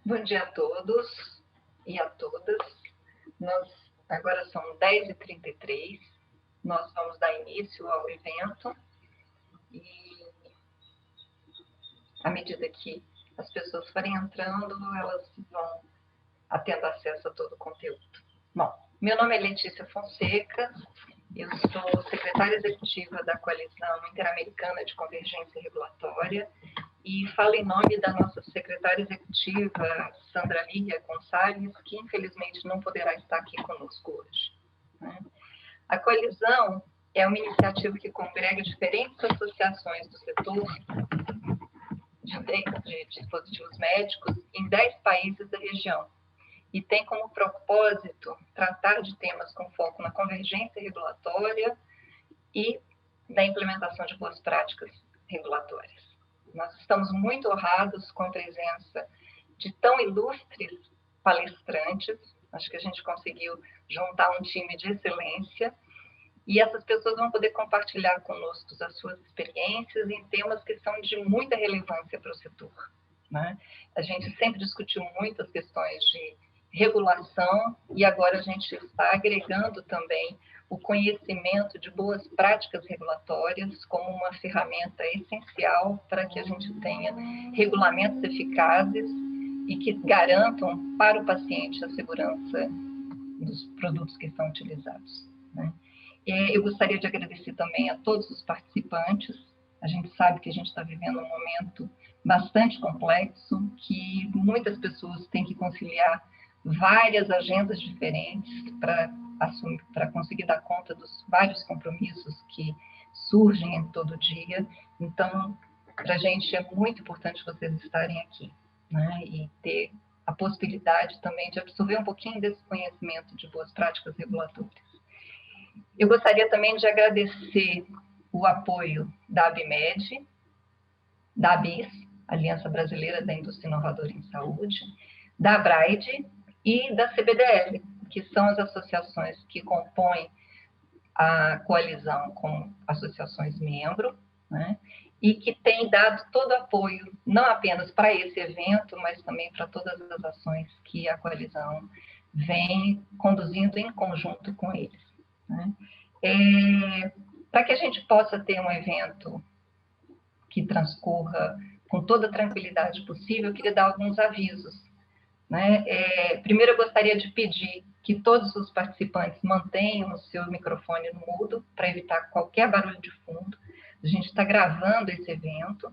Bom dia a todos e a todas. Agora são 10h33, nós vamos dar início ao evento e, à medida que as pessoas forem entrando, elas vão tendo acesso a todo o conteúdo. Bom, meu nome é Letícia Fonseca, eu sou secretária executiva da Coalizão Interamericana de Convergência Regulatória e falo em nome da nossa secretária executiva, Sandra Lígia Gonçalves, que infelizmente não poderá estar aqui conosco hoje. A Coalizão é uma iniciativa que congrega diferentes associações do setor de dispositivos médicos em 10 países da região e tem como propósito tratar de temas com foco na convergência regulatória e na implementação de boas práticas regulatórias. Nós estamos muito honrados com a presença de tão ilustres palestrantes, acho que a gente conseguiu juntar um time de excelência, e essas pessoas vão poder compartilhar conosco as suas experiências em temas que são de muita relevância para o setor, né? A gente sempre discutiu muito as questões de regulação e agora a gente está agregando também o conhecimento de boas práticas regulatórias como uma ferramenta essencial para que a gente tenha regulamentos eficazes e que garantam para o paciente a segurança dos produtos que são utilizados, né? Eu gostaria de agradecer também a todos os participantes. A gente sabe que a gente está vivendo um momento bastante complexo, que muitas pessoas têm que conciliar várias agendas diferentes para conseguir dar conta dos vários compromissos que surgem em todo dia. Então, para a gente é muito importante vocês estarem aqui, né? E ter a possibilidade também de absorver um pouquinho desse conhecimento de boas práticas regulatórias. Eu gostaria também de agradecer o apoio da ABMED, da ABIS, Aliança Brasileira da Indústria Inovadora em Saúde, da ABRAID e da CBDL, que são as associações que compõem a coalizão com associações membro, né? E que têm dado todo apoio, não apenas para esse evento, mas também para todas as ações que a coalizão vem conduzindo em conjunto com eles, né? Para que a gente possa ter um evento que transcorra com toda a tranquilidade possível, eu queria dar alguns avisos, né? Primeiro, eu gostaria de pedir que todos os participantes mantenham o seu microfone no mudo, para evitar qualquer barulho de fundo. A gente está gravando esse evento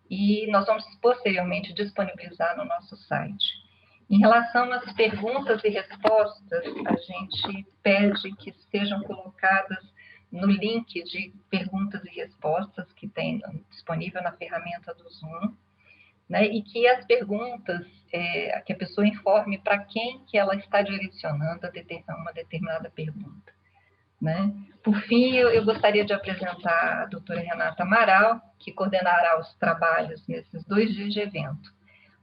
e nós vamos posteriormente disponibilizar no nosso site. Em relação às perguntas e respostas, a gente pede que sejam colocadas no link de perguntas e respostas que tem disponível na ferramenta do Zoom, né? E que as perguntas, que a pessoa informe para quem que ela está direcionando uma determinada pergunta, né? Por fim, eu gostaria de apresentar a doutora Renata Amaral, que coordenará os trabalhos nesses 2 dias de evento.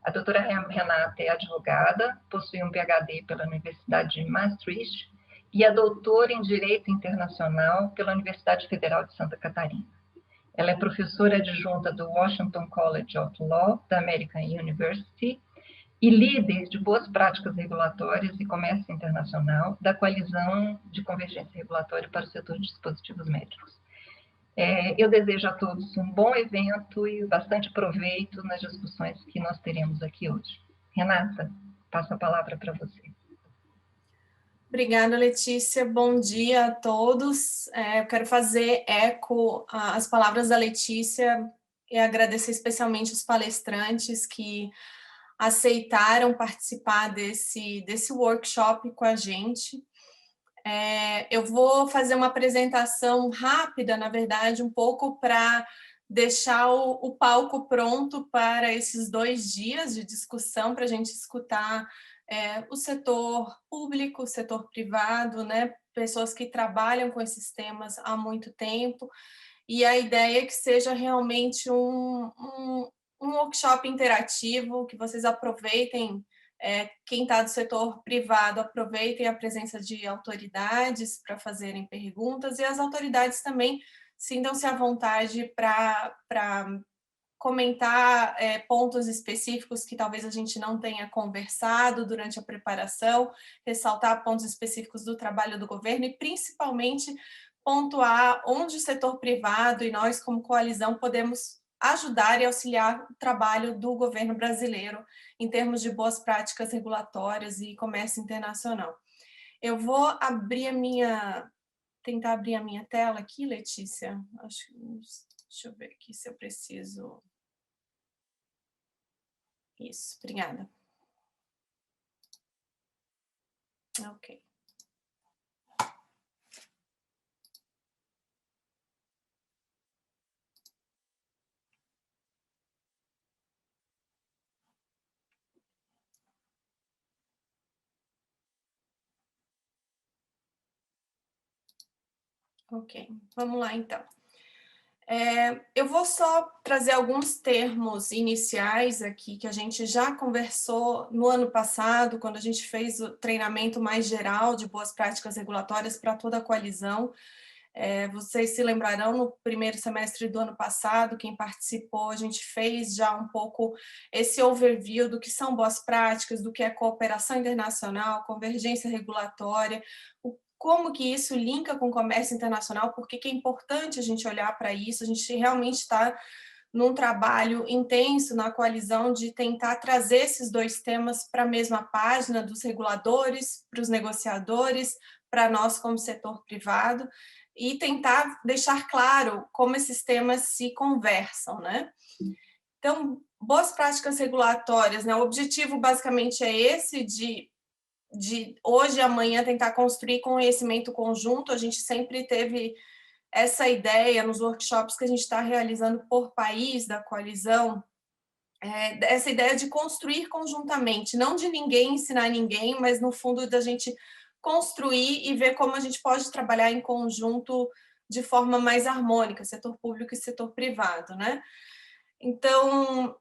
A doutora Renata é advogada, possui um PhD pela Universidade de Maastricht e é doutora em Direito Internacional pela Universidade Federal de Santa Catarina. Ela é professora adjunta do Washington College of Law, da American University, e líder de boas práticas regulatórias e comércio internacional da Coalizão de Convergência Regulatória para o Setor de Dispositivos Médicos. Eu desejo a todos um bom evento e bastante proveito nas discussões que nós teremos aqui hoje. Renata, passo a palavra para você. Obrigada, Letícia. Bom dia a todos. Eu quero fazer eco às palavras da Letícia e agradecer especialmente os palestrantes que aceitaram participar desse workshop com a gente. Eu vou fazer uma apresentação rápida, na verdade, um pouco para deixar o palco pronto para esses 2 dias de discussão, para a gente escutar o setor público, o setor privado, né? Pessoas que trabalham com esses temas há muito tempo, e a ideia é que seja realmente um workshop interativo, que vocês aproveitem, quem está do setor privado, aproveitem a presença de autoridades para fazerem perguntas, e as autoridades também sintam-se à vontade para comentar pontos específicos que talvez a gente não tenha conversado durante a preparação, ressaltar pontos específicos do trabalho do governo e, principalmente, pontuar onde o setor privado e nós, como coalizão, podemos ajudar e auxiliar o trabalho do governo brasileiro em termos de boas práticas regulatórias e comércio internacional. Eu vou tentar abrir a minha tela aqui, Letícia. Deixa eu ver aqui se eu preciso. Isso, obrigada. Ok. Ok, vamos lá então. Eu vou só trazer alguns termos iniciais aqui que a gente já conversou no ano passado, quando a gente fez o treinamento mais geral de boas práticas regulatórias para toda a coalizão. Vocês se lembrarão, no primeiro semestre do ano passado, quem participou, a gente fez já um pouco esse overview do que são boas práticas, do que é cooperação internacional, convergência regulatória, como que isso linka com o comércio internacional, porque que é importante a gente olhar para isso, a gente realmente está num trabalho intenso na coalizão de tentar trazer esses dois temas para a mesma página, dos reguladores, para os negociadores, para nós como setor privado, e tentar deixar claro como esses temas se conversam, né? Então, boas práticas regulatórias, né? O objetivo basicamente é esse de hoje e amanhã tentar construir conhecimento conjunto. A gente sempre teve essa ideia nos workshops que a gente está realizando por país da coalizão, essa ideia de construir conjuntamente, não de ninguém ensinar ninguém, mas no fundo da gente construir e ver como a gente pode trabalhar em conjunto de forma mais harmônica, setor público e setor privado, né? Então,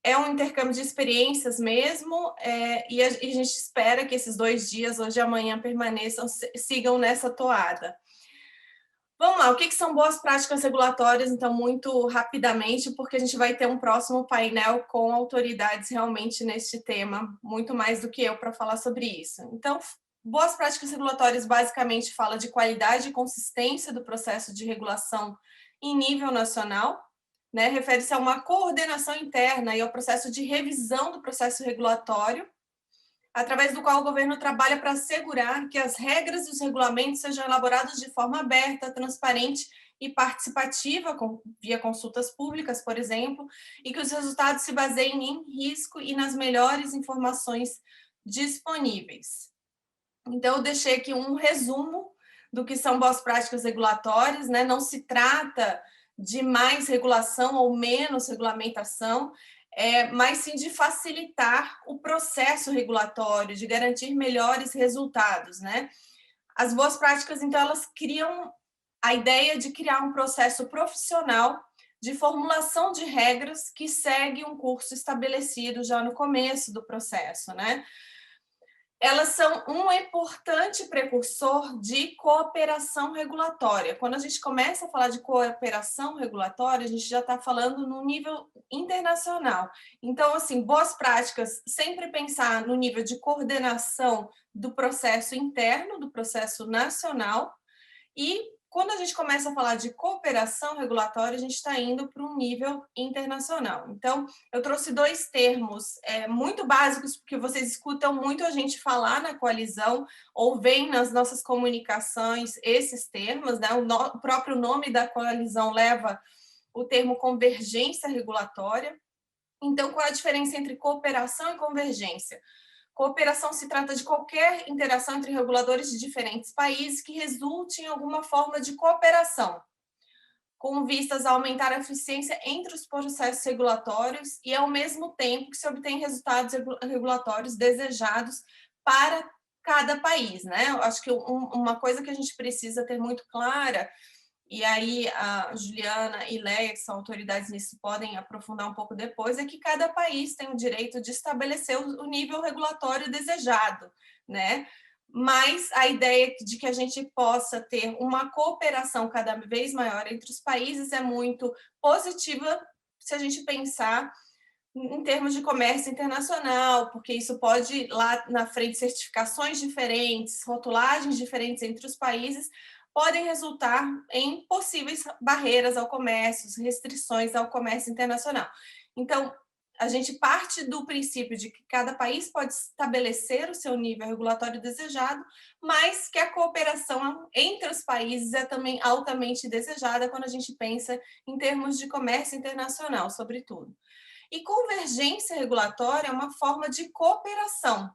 é um intercâmbio de experiências mesmo, e a gente espera que esses 2 dias, hoje e amanhã, permaneçam, sigam nessa toada. Vamos lá, o que são boas práticas regulatórias? Então, muito rapidamente, porque a gente vai ter um próximo painel com autoridades realmente neste tema, muito mais do que eu para falar sobre isso. Então, boas práticas regulatórias basicamente fala de qualidade e consistência do processo de regulação em nível nacional, né? Refere-se a uma coordenação interna e ao processo de revisão do processo regulatório, através do qual o governo trabalha para assegurar que as regras e os regulamentos sejam elaborados de forma aberta, transparente e participativa, via consultas públicas, por exemplo, e que os resultados se baseiem em risco e nas melhores informações disponíveis. Então, eu deixei aqui um resumo do que são boas práticas regulatórias, né? Não se trata de mais regulação ou menos regulamentação, mas sim de facilitar o processo regulatório, de garantir melhores resultados, né? As boas práticas, então, elas criam a ideia de criar um processo profissional de formulação de regras que segue um curso estabelecido já no começo do processo, né? Elas são um importante precursor de cooperação regulatória. Quando a gente começa a falar de cooperação regulatória, a gente já está falando no nível internacional. Então, assim, boas práticas, sempre pensar no nível de coordenação do processo interno, do processo nacional, e quando a gente começa a falar de cooperação regulatória, a gente está indo para um nível internacional. Então, eu trouxe 2 termos muito básicos, porque vocês escutam muito a gente falar na coalizão, ou veem nas nossas comunicações esses termos, né? O próprio nome da coalizão leva o termo convergência regulatória. Então, qual é a diferença entre cooperação e convergência? Cooperação se trata de qualquer interação entre reguladores de diferentes países que resulte em alguma forma de cooperação, com vistas a aumentar a eficiência entre os processos regulatórios e, ao mesmo tempo, que se obtém resultados regulatórios desejados para cada país, né? Eu acho que uma coisa que a gente precisa ter muito clara, e aí a Juliana e Leia, que são autoridades nisso, podem aprofundar um pouco depois, é que cada país tem o direito de estabelecer o nível regulatório desejado, né? Mas a ideia de que a gente possa ter uma cooperação cada vez maior entre os países é muito positiva se a gente pensar em termos de comércio internacional, porque isso pode, lá na frente, certificações diferentes, rotulagens diferentes entre os países, podem resultar em possíveis barreiras ao comércio, restrições ao comércio internacional. Então, a gente parte do princípio de que cada país pode estabelecer o seu nível regulatório desejado, mas que a cooperação entre os países é também altamente desejada quando a gente pensa em termos de comércio internacional, sobretudo. E convergência regulatória é uma forma de cooperação.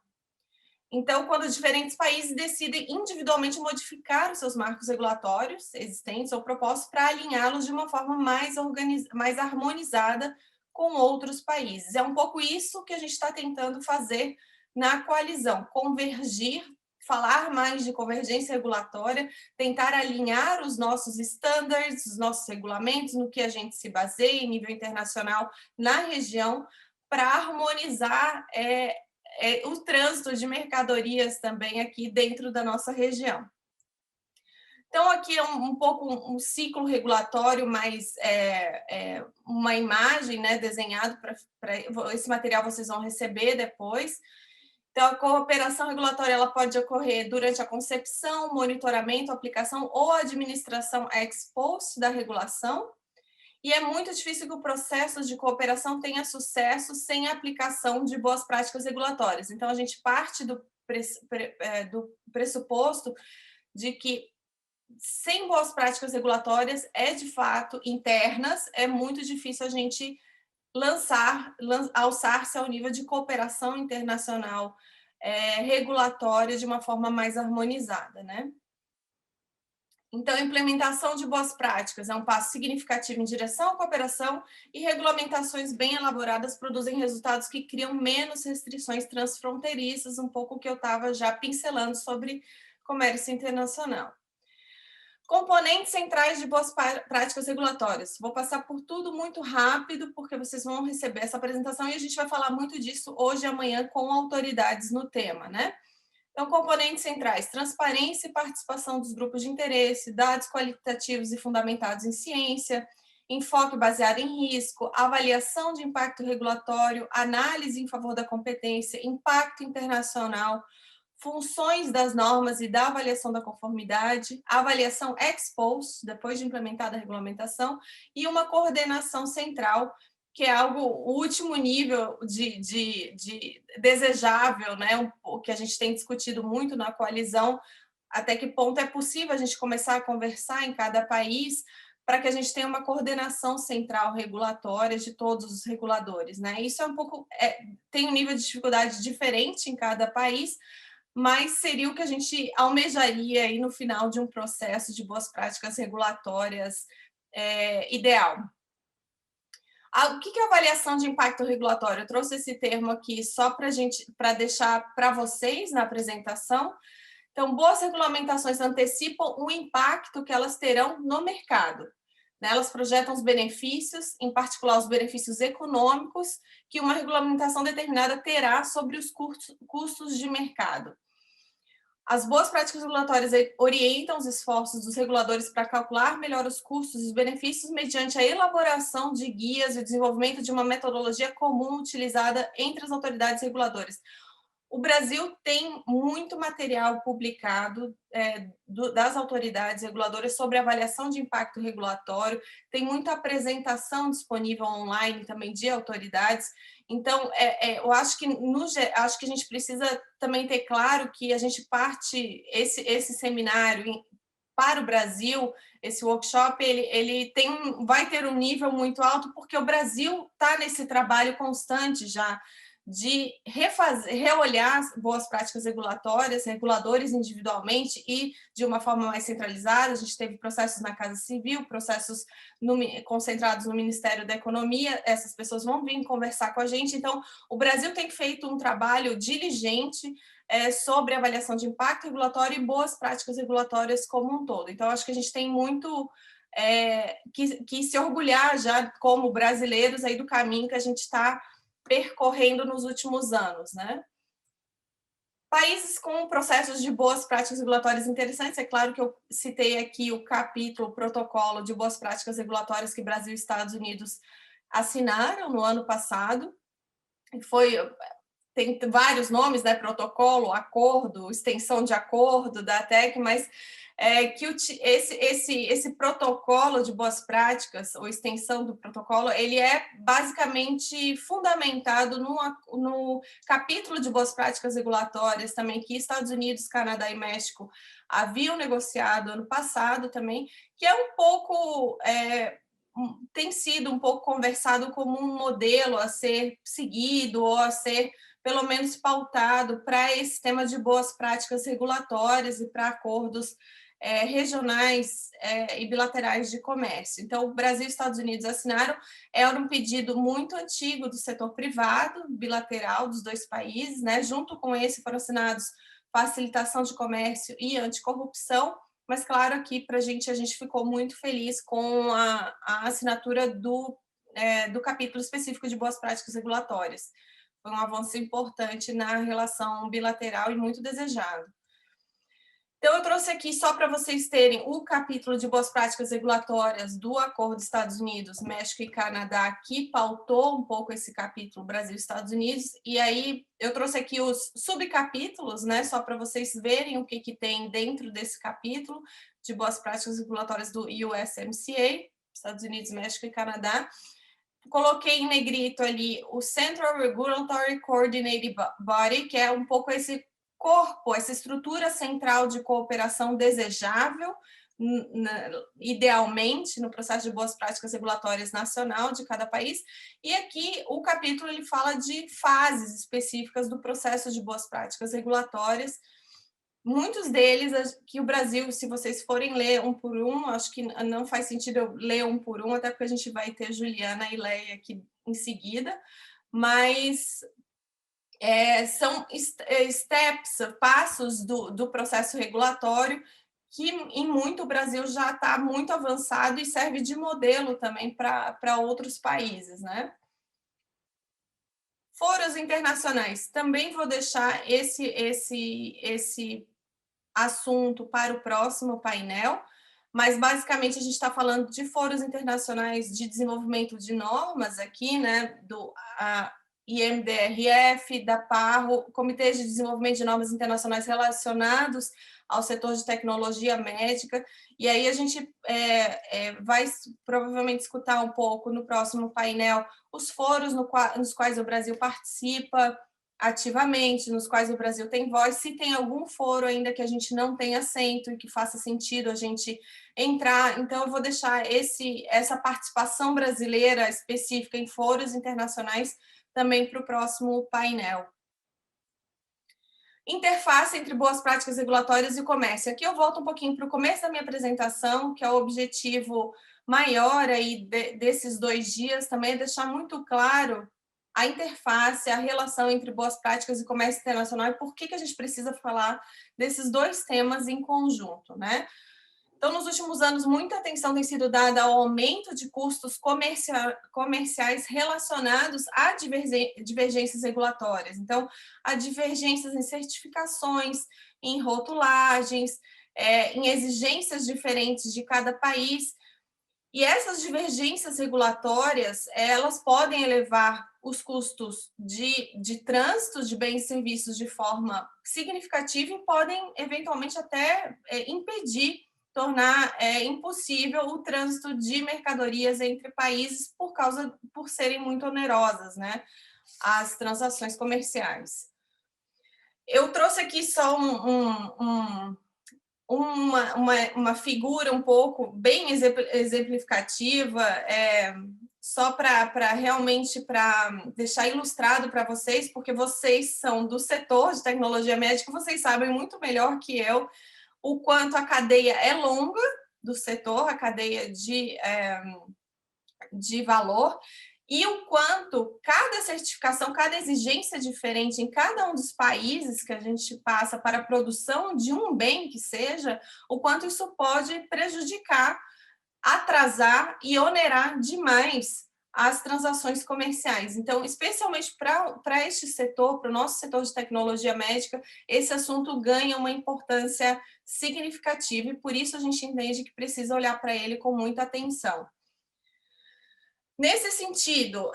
Então, quando diferentes países decidem individualmente modificar os seus marcos regulatórios existentes ou propostos para alinhá-los de uma forma mais harmonizada com outros países. É um pouco isso que a gente está tentando fazer na coalizão, convergir, falar mais de convergência regulatória, tentar alinhar os nossos standards, os nossos regulamentos, no que a gente se baseia em nível internacional na região, para harmonizar o trânsito de mercadorias também aqui dentro da nossa região. Então, aqui é um pouco um ciclo regulatório, mais uma imagem, né, desenhado para esse material vocês vão receber depois. Então, a cooperação regulatória ela pode ocorrer durante a concepção, monitoramento, aplicação ou administração ex post da regulação. E é muito difícil que o processo de cooperação tenha sucesso sem a aplicação de boas práticas regulatórias. Então, a gente parte do pressuposto de que sem boas práticas regulatórias, de fato, internas, é muito difícil a gente alçar-se ao nível de cooperação internacional regulatória de uma forma mais harmonizada, né? Então, a implementação de boas práticas é um passo significativo em direção à cooperação e regulamentações bem elaboradas produzem resultados que criam menos restrições transfronteiriças, um pouco o que eu estava já pincelando sobre comércio internacional. Componentes centrais de boas práticas regulatórias. Vou passar por tudo muito rápido, porque vocês vão receber essa apresentação e a gente vai falar muito disso hoje e amanhã com autoridades no tema, né? Então, componentes centrais, transparência e participação dos grupos de interesse, dados qualitativos e fundamentados em ciência, enfoque baseado em risco, avaliação de impacto regulatório, análise em favor da competência, impacto internacional, funções das normas e da avaliação da conformidade, avaliação ex post, depois de implementada a regulamentação, e uma coordenação central, que é algo, o último nível de desejável, né? O que a gente tem discutido muito na coalizão, até que ponto é possível a gente começar a conversar em cada país para que a gente tenha uma coordenação central regulatória de todos os reguladores, né? Isso é um pouco, tem um nível de dificuldade diferente em cada país, mas seria o que a gente almejaria aí no final de um processo de boas práticas regulatórias ideal. O que é avaliação de impacto regulatório? Eu trouxe esse termo aqui só para deixar para vocês na apresentação. Então, boas regulamentações antecipam o impacto que elas terão no mercado. Elas projetam os benefícios, em particular os benefícios econômicos, que uma regulamentação determinada terá sobre os custos de mercado. As boas práticas regulatórias orientam os esforços dos reguladores para calcular melhor os custos e os benefícios mediante a elaboração de guias e o desenvolvimento de uma metodologia comum utilizada entre as autoridades reguladoras. O Brasil tem muito material publicado das autoridades reguladoras sobre avaliação de impacto regulatório, tem muita apresentação disponível online também de autoridades. Então, eu acho que a gente precisa também ter claro que a gente parte esse seminário para o Brasil, esse workshop, ele vai ter um nível muito alto, porque o Brasil está nesse trabalho constante já de reolhar boas práticas regulatórias, reguladores individualmente e de uma forma mais centralizada. A gente teve processos na Casa Civil, processos concentrados no Ministério da Economia, essas pessoas vão vir conversar com a gente. Então, o Brasil tem feito um trabalho diligente sobre avaliação de impacto regulatório e boas práticas regulatórias como um todo. Então, acho que a gente tem muito que se orgulhar já como brasileiros aí do caminho que a gente está percorrendo nos últimos anos, né? Países com processos de boas práticas regulatórias interessantes, é claro que eu citei aqui o capítulo, o protocolo de boas práticas regulatórias que Brasil e Estados Unidos assinaram no ano passado. Tem vários nomes, né? Protocolo, acordo, extensão de acordo da ATEC, mas que esse protocolo de boas práticas, ou extensão do protocolo, ele é basicamente fundamentado no capítulo de boas práticas regulatórias também, que Estados Unidos, Canadá e México haviam negociado ano passado também, que é um pouco... tem sido um pouco conversado como um modelo a ser seguido ou a ser, pelo menos, pautado para esse tema de boas práticas regulatórias e para acordos regionais e bilaterais de comércio. Então, o Brasil e os Estados Unidos assinaram, era um pedido muito antigo do setor privado, bilateral dos dois países, né? Junto com esse foram assinados facilitação de comércio e anticorrupção, mas claro que para a gente ficou muito feliz com a assinatura do capítulo específico de boas práticas regulatórias. Foi um avanço importante na relação bilateral e muito desejado. Então, eu trouxe aqui só para vocês terem o capítulo de boas práticas regulatórias do Acordo Estados Unidos, México e Canadá, que pautou um pouco esse capítulo Brasil e Estados Unidos, e aí eu trouxe aqui os subcapítulos, né, só para vocês verem o que tem dentro desse capítulo de boas práticas regulatórias do USMCA, Estados Unidos, México e Canadá. Coloquei em negrito ali o Central Regulatory Coordinating Body, que é um pouco esse corpo, essa estrutura central de cooperação desejável, idealmente, no processo de boas práticas regulatórias nacional de cada país. E aqui o capítulo ele fala de fases específicas do processo de boas práticas regulatórias. Muitos deles que o Brasil, se vocês forem ler um por um, acho que não faz sentido eu ler um por um, até porque a gente vai ter Juliana e Leia aqui em seguida, mas são steps, passos do processo regulatório que em muito o Brasil já está muito avançado e serve de modelo também para outros países, né? Foros internacionais, também vou deixar esse assunto para o próximo painel, mas basicamente a gente está falando de foros internacionais de desenvolvimento de normas aqui, né, do IMDRF, da PARO, Comitês de Desenvolvimento de Normas Internacionais relacionados ao setor de tecnologia médica, e aí a gente vai provavelmente escutar um pouco no próximo painel os foros nos quais o Brasil participa ativamente, nos quais o Brasil tem voz, se tem algum foro ainda que a gente não tem assento e que faça sentido a gente entrar, então eu vou deixar essa participação brasileira específica em foros internacionais também para o próximo painel. Interface entre boas práticas regulatórias e comércio. Aqui eu volto um pouquinho para o começo da minha apresentação, que é o objetivo maior aí desses 2 dias, também é deixar muito claro a interface, a relação entre boas práticas e comércio internacional e por que a gente precisa falar desses 2 temas em conjunto, né? Então, nos últimos anos, muita atenção tem sido dada ao aumento de custos comerciais relacionados a divergências regulatórias. Então, há divergências em certificações, em rotulagens, em exigências diferentes de cada país. E essas divergências regulatórias, elas podem elevar os custos de trânsito de bens e serviços de forma significativa e podem, eventualmente, até impedir tornar impossível o trânsito de mercadorias entre países por serem muito onerosas, né, as transações comerciais. Eu trouxe aqui só uma figura um pouco bem exemplificativa, só para realmente deixar ilustrado para vocês, porque vocês são do setor de tecnologia médica, vocês sabem muito melhor que eu o quanto a cadeia é longa do setor, a cadeia de valor, e o quanto cada certificação, cada exigência diferente em cada um dos países que a gente passa para a produção de um bem que seja, o quanto isso pode prejudicar, atrasar e onerar demais as transações comerciais. Então, especialmente para este setor, para o nosso setor de tecnologia médica, esse assunto ganha uma importância significativa e por isso a gente entende que precisa olhar para ele com muita atenção. Nesse sentido,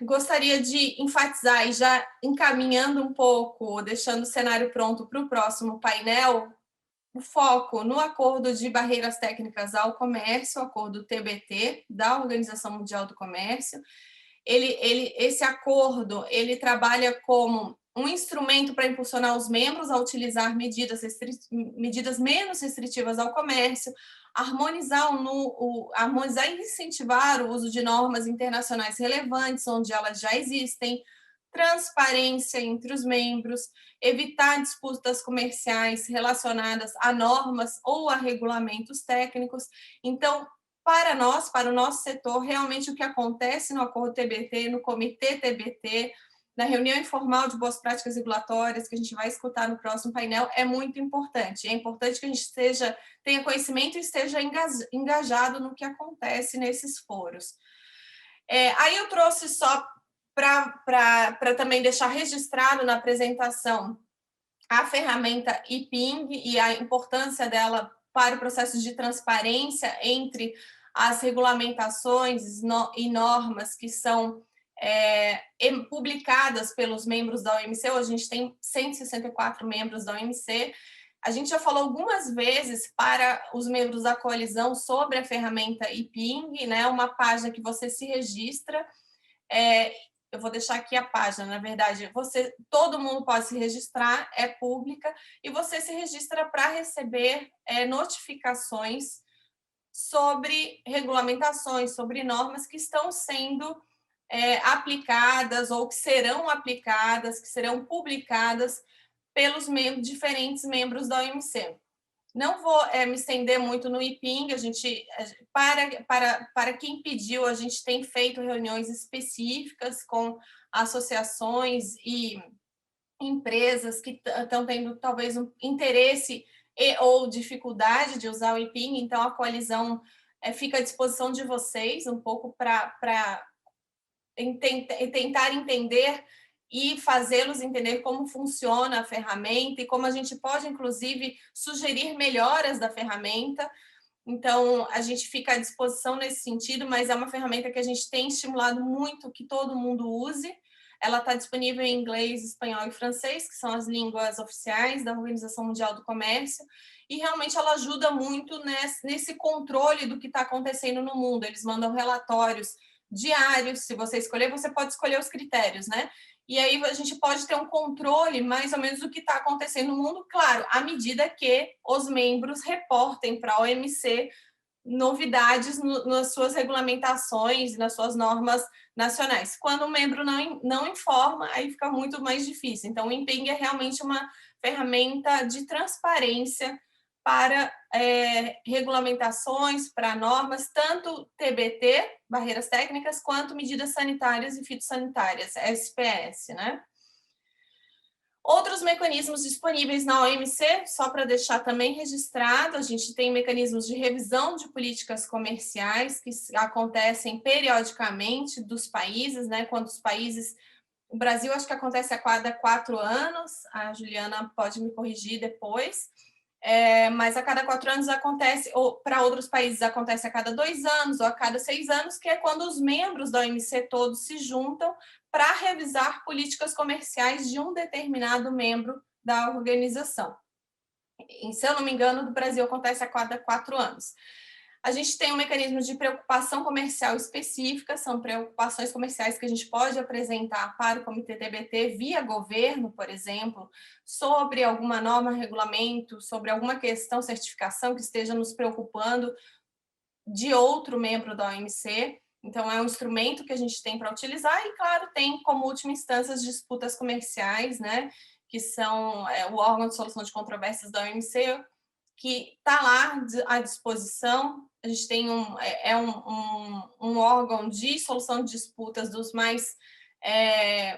gostaria de enfatizar, e já encaminhando um pouco, deixando o cenário pronto para o próximo painel, o foco no Acordo de Barreiras Técnicas ao Comércio, o Acordo TBT, da Organização Mundial do Comércio. Esse acordo, ele trabalha como um instrumento para impulsionar os membros a utilizar medidas menos restritivas ao comércio, harmonizar e incentivar o uso de normas internacionais relevantes, onde elas já existem, transparência entre os membros, evitar disputas comerciais relacionadas a normas ou a regulamentos técnicos. Então, para nós, para o nosso setor, realmente o que acontece no Acordo TBT, no Comitê TBT, na reunião informal de boas práticas regulatórias, que a gente vai escutar no próximo painel, é muito importante. É importante que a gente tenha conhecimento e esteja engajado no que acontece nesses foros. Aí eu trouxe só para também deixar registrado na apresentação a ferramenta IPING e a importância dela para o processo de transparência entre as regulamentações e normas que são publicadas pelos membros da OMC. Hoje a gente tem 164 membros da OMC. A gente já falou algumas vezes para os membros da coalizão sobre a ferramenta IPING, né? Uma página que você se registra. Eu vou deixar aqui a página, na verdade, todo mundo pode se registrar, é pública, e você se registra para receber notificações sobre regulamentações, sobre normas que estão sendo aplicadas ou que serão aplicadas, que serão publicadas pelos diferentes membros da OMC. Não vou me estender muito no IPING, para quem pediu, a gente tem feito reuniões específicas com associações e empresas que estão tendo talvez um interesse ou dificuldade de usar o IPING, então a coalizão fica à disposição de vocês um pouco para tentar entender e fazê-los entender como funciona a ferramenta e como a gente pode, inclusive, sugerir melhoras da ferramenta. Então, a gente fica à disposição nesse sentido, mas é uma ferramenta que a gente tem estimulado muito que todo mundo use. Ela está disponível em inglês, espanhol e francês, que são as línguas oficiais da Organização Mundial do Comércio, e realmente ela ajuda muito nesse controle do que está acontecendo no mundo. Eles mandam relatórios diários, se você escolher, você pode escolher os critérios, né? E aí a gente pode ter um controle mais ou menos do que está acontecendo no mundo, claro, à medida que os membros reportem para a OMC novidades nas suas regulamentações e nas suas normas nacionais. Quando o membro não informa, aí fica muito mais difícil. Então, o IPING é realmente uma ferramenta de transparência para regulamentações, para normas, tanto TBT, barreiras técnicas, quanto medidas sanitárias e fitossanitárias, SPS, né? Outros mecanismos disponíveis na OMC, só para deixar também registrado, a gente tem mecanismos de revisão de políticas comerciais que acontecem periodicamente dos países, né? Quando os países... O Brasil acho que acontece a cada 4 anos, a Juliana pode me corrigir depois, mas a cada 4 anos acontece, ou para outros países acontece a cada 2 anos ou a cada 6 anos, que é quando os membros da OMC todos se juntam para revisar políticas comerciais de um determinado membro da organização. E, se eu não me engano, do Brasil acontece a cada 4 anos. A gente tem um mecanismo de preocupação comercial específica, são preocupações comerciais que a gente pode apresentar para o Comitê TBT via governo, por exemplo, sobre alguma norma, regulamento, sobre alguma questão, certificação que esteja nos preocupando de outro membro da OMC. Então, é um instrumento que a gente tem para utilizar e, claro, tem como última instância as disputas comerciais, né, que são o órgão de solução de controvérsias da OMC, que está lá à disposição. A gente tem um órgão de solução de disputas dos mais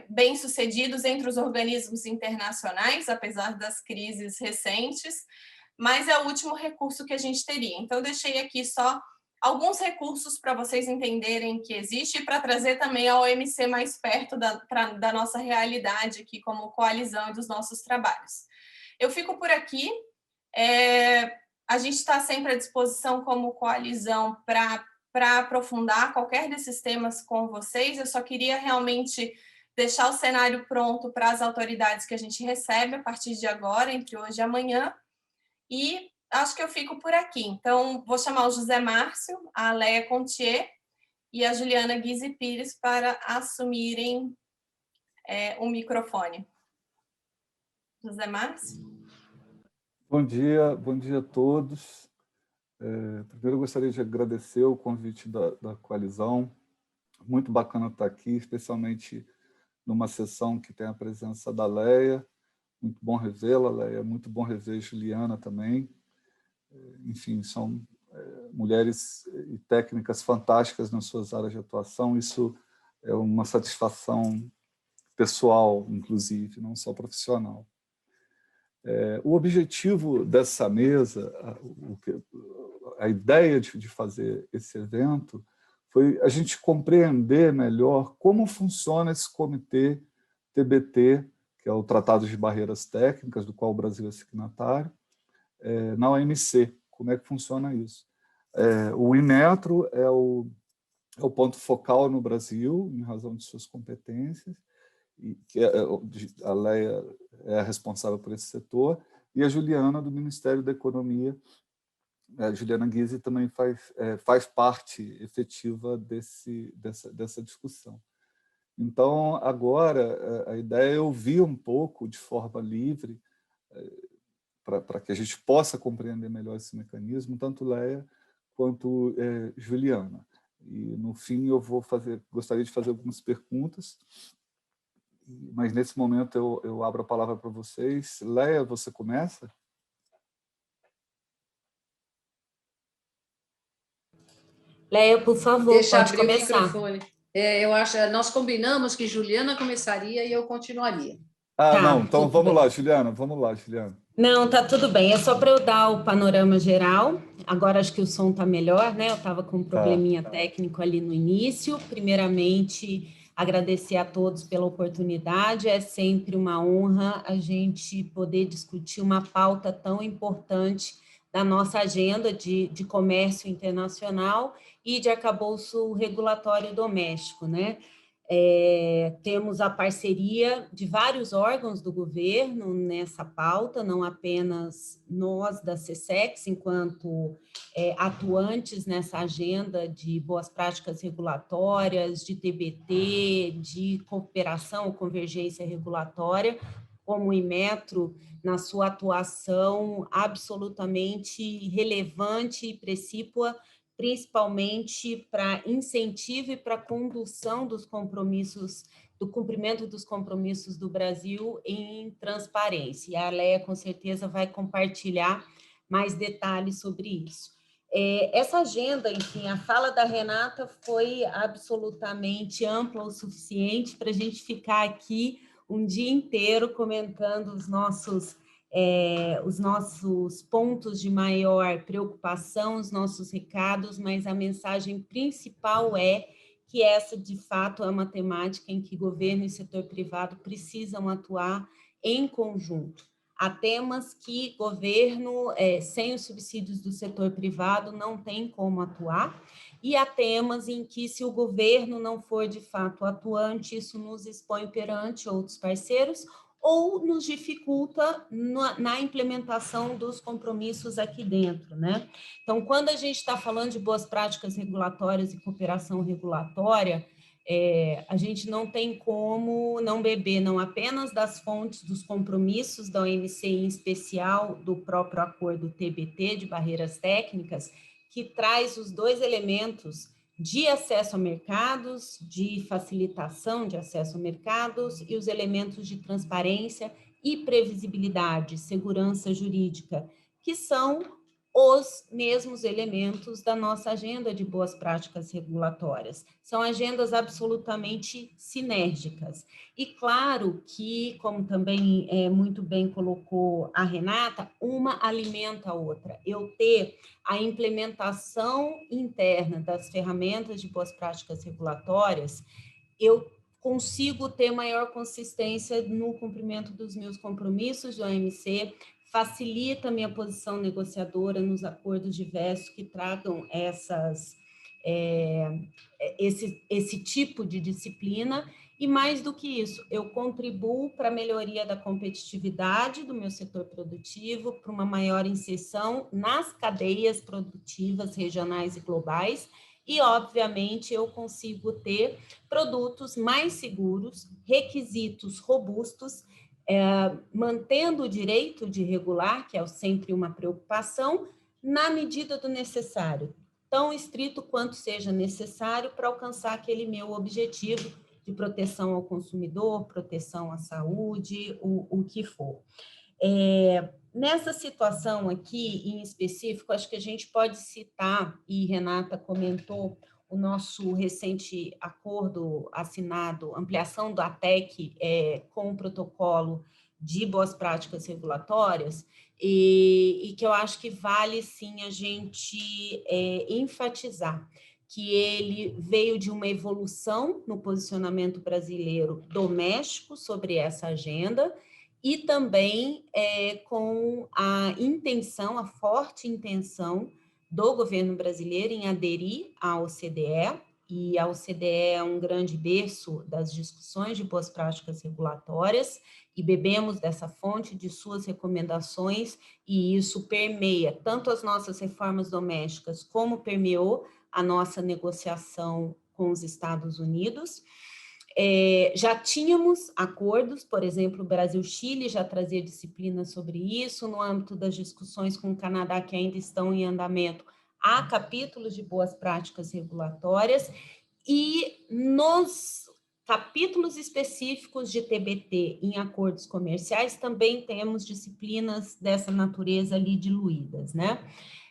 bem-sucedidos entre os organismos internacionais, apesar das crises recentes, mas é o último recurso que a gente teria. Então, eu deixei aqui só alguns recursos para vocês entenderem que existe e para trazer também a OMC mais perto da nossa realidade aqui como coalizão e dos nossos trabalhos. Eu fico por aqui. A gente está sempre à disposição como coalizão para para aprofundar qualquer desses temas com vocês. Eu só queria realmente deixar o cenário pronto para as autoridades que a gente recebe a partir de agora, entre hoje e amanhã, e acho que eu fico por aqui. Então, vou chamar o José Márcio, a Leia Contier e a Juliana Guise Pires para assumirem o microfone. José Márcio? Bom dia a todos. Primeiro, eu gostaria de agradecer o convite da coalizão. Muito bacana estar aqui, especialmente numa sessão que tem a presença da Leia. Muito bom revê-la, Leia. Muito bom rever a Juliana também. Enfim, são mulheres e técnicas fantásticas nas suas áreas de atuação. Isso é uma satisfação pessoal, inclusive, não só profissional. O objetivo dessa mesa, a ideia de fazer esse evento, foi a gente compreender melhor como funciona esse comitê TBT, que é o Tratado de Barreiras Técnicas, do qual o Brasil é signatário, na OMC. Como é que funciona isso? O Inmetro é o ponto focal no Brasil, em razão de suas competências, e que a Leia é a responsável por esse setor, e a Juliana, do Ministério da Economia. A Juliana Guise também faz parte efetiva dessa discussão. Então, agora, a ideia é ouvir um pouco, de forma livre, para que a gente possa compreender melhor esse mecanismo, tanto Leia quanto Juliana. E, no fim, gostaria de fazer algumas perguntas, mas, nesse momento, eu abro a palavra para vocês. Leia, você começa? Leia, por favor, Deixa pode abrir começar. o microfone. Eu acho, nós combinamos que Juliana começaria e eu continuaria. Tá, não, então vamos lá, Juliana, vamos lá, Juliana. Não, tá tudo bem, é só para eu dar o panorama geral. Agora acho que o som tá melhor, né? Eu estava com um probleminha técnico ali no início. Primeiramente, agradecer a todos pela oportunidade. É sempre uma honra a gente poder discutir uma pauta tão importante da nossa agenda de comércio internacional e de arcabouço regulatório doméstico, né? Temos a parceria de vários órgãos do governo nessa pauta, não apenas nós da SESEX, enquanto atuantes nessa agenda de boas práticas regulatórias, de TBT, de cooperação ou convergência regulatória, como o Inmetro, na sua atuação absolutamente relevante e precípua, principalmente para incentivo e para condução dos compromissos, do cumprimento dos compromissos do Brasil em transparência. E a Leia, com certeza, vai compartilhar mais detalhes sobre isso. Essa agenda, enfim, a fala da Renata foi absolutamente ampla o suficiente para a gente ficar aqui um dia inteiro comentando os nossos pontos de maior preocupação, os nossos recados, mas a mensagem principal é que essa, de fato, é uma temática em que governo e setor privado precisam atuar em conjunto. Há temas que governo, sem os subsídios do setor privado, não tem como atuar, e há temas em que, se o governo não for, de fato, atuante, isso nos expõe perante outros parceiros, ou nos dificulta na implementação dos compromissos aqui dentro, né? Então, quando a gente está falando de boas práticas regulatórias e cooperação regulatória, a gente não tem como não beber não apenas das fontes dos compromissos da OMC, em especial do próprio acordo TBT de barreiras técnicas, que traz os dois elementos de acesso a mercados, de facilitação de acesso a mercados e os elementos de transparência e previsibilidade, segurança jurídica, que são os mesmos elementos da nossa agenda de boas práticas regulatórias. São agendas absolutamente sinérgicas. E claro que, como também muito bem colocou a Renata, uma alimenta a outra. Eu ter a implementação interna das ferramentas de boas práticas regulatórias, eu consigo ter maior consistência no cumprimento dos meus compromissos do OMC, facilita a minha posição negociadora nos acordos diversos que tragam essas esse tipo de disciplina. E mais do que isso, eu contribuo para a melhoria da competitividade do meu setor produtivo, para uma maior inserção nas cadeias produtivas regionais e globais, e, obviamente, eu consigo ter produtos mais seguros, requisitos robustos, mantendo o direito de regular, que é sempre uma preocupação, na medida do necessário, tão estrito quanto seja necessário para alcançar aquele meu objetivo de proteção ao consumidor, proteção à saúde, o que for. Nessa situação aqui, em específico, acho que a gente pode citar, e Renata comentou, o nosso recente acordo assinado, ampliação do ATEC com o protocolo de boas práticas regulatórias, e que eu acho que vale, sim, a gente enfatizar que ele veio de uma evolução no posicionamento brasileiro doméstico sobre essa agenda, e também com a intenção, a forte intenção do governo brasileiro em aderir à OCDE, e a OCDE é um grande berço das discussões de boas práticas regulatórias, e bebemos dessa fonte de suas recomendações, e isso permeia tanto as nossas reformas domésticas, como permeou a nossa negociação com os Estados Unidos. Já tínhamos acordos, por exemplo, o Brasil-Chile já trazia disciplinas sobre isso, no âmbito das discussões com o Canadá, que ainda estão em andamento, há capítulos de boas práticas regulatórias, e nos capítulos específicos de TBT em acordos comerciais também temos disciplinas dessa natureza ali diluídas, né?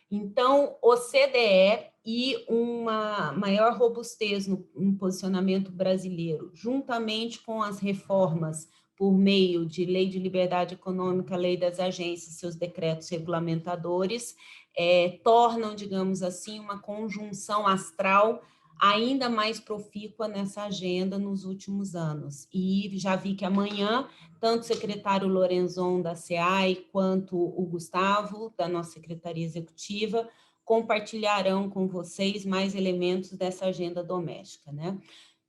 Então, OCDE e uma maior robustez no posicionamento brasileiro, juntamente com as reformas por meio de Lei de Liberdade Econômica, Lei das Agências, seus decretos regulamentadores, tornam, digamos assim, uma conjunção astral ainda mais profícua nessa agenda nos últimos anos. E já vi que amanhã, tanto o secretário Lorenzon da SEAI, quanto o Gustavo, da nossa Secretaria Executiva, compartilharão com vocês mais elementos dessa agenda doméstica, né?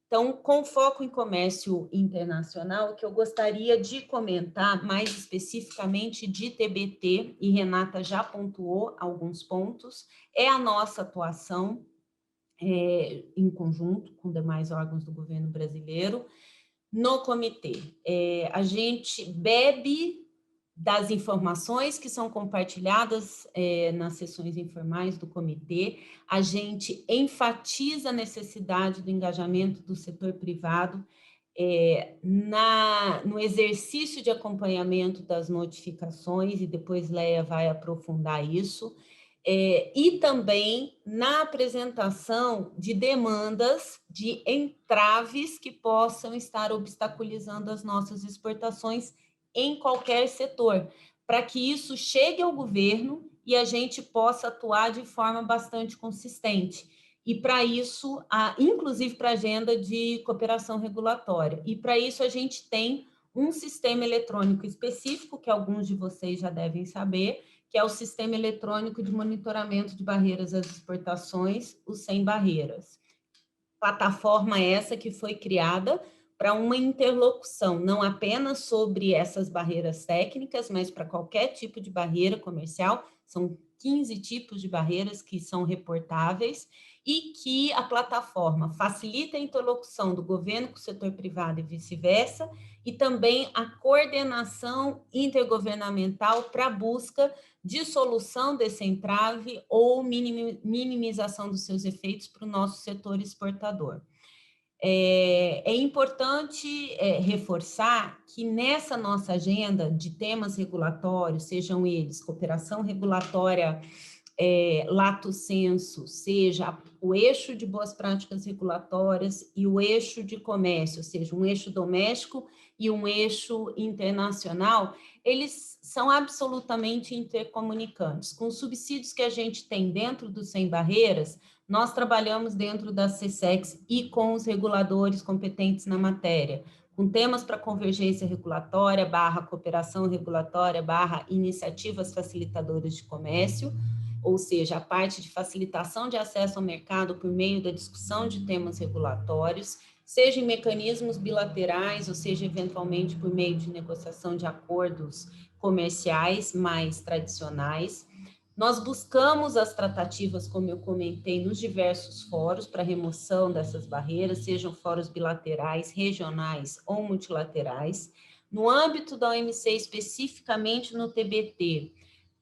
Então, com foco em comércio internacional, o que eu gostaria de comentar mais especificamente de TBT, e Renata já pontuou alguns pontos, é a nossa atuação em conjunto com demais órgãos do governo brasileiro no comitê. A gente bebe das informações que são compartilhadas nas sessões informais do comitê, a gente enfatiza a necessidade do engajamento do setor privado no exercício de acompanhamento das notificações, e depois Leia vai aprofundar isso, e também na apresentação de demandas de entraves que possam estar obstaculizando as nossas exportações em qualquer setor, para que isso chegue ao governo e a gente possa atuar de forma bastante consistente. E para isso, inclusive para a agenda de cooperação regulatória. E para isso a gente tem um sistema eletrônico específico, que alguns de vocês já devem saber, que é o Sistema Eletrônico de Monitoramento de Barreiras às Exportações, o Sem Barreiras. Plataforma essa que foi criada para uma interlocução, não apenas sobre essas barreiras técnicas, mas para qualquer tipo de barreira comercial. São 15 tipos de barreiras que são reportáveis, e que a plataforma facilita a interlocução do governo com o setor privado e vice-versa, e também a coordenação intergovernamental para a busca de solução desse entrave ou minimização dos seus efeitos para o nosso setor exportador. É importante reforçar que nessa nossa agenda de temas regulatórios, sejam eles cooperação regulatória lato sensu, seja o eixo de boas práticas regulatórias e o eixo de comércio, ou seja, um eixo doméstico e um eixo internacional, eles são absolutamente intercomunicantes. Com os subsídios que a gente tem dentro do Sem Barreiras, nós trabalhamos dentro da SESEX e com os reguladores competentes na matéria, com temas para convergência regulatória, /cooperação regulatória, /iniciativas facilitadoras de comércio, ou seja, a parte de facilitação de acesso ao mercado por meio da discussão de temas regulatórios, seja em mecanismos bilaterais, ou seja, eventualmente por meio de negociação de acordos comerciais mais tradicionais. Nós buscamos as tratativas, como eu comentei, nos diversos fóruns para remoção dessas barreiras, sejam fóruns bilaterais, regionais ou multilaterais. No âmbito da OMC, especificamente no TBT,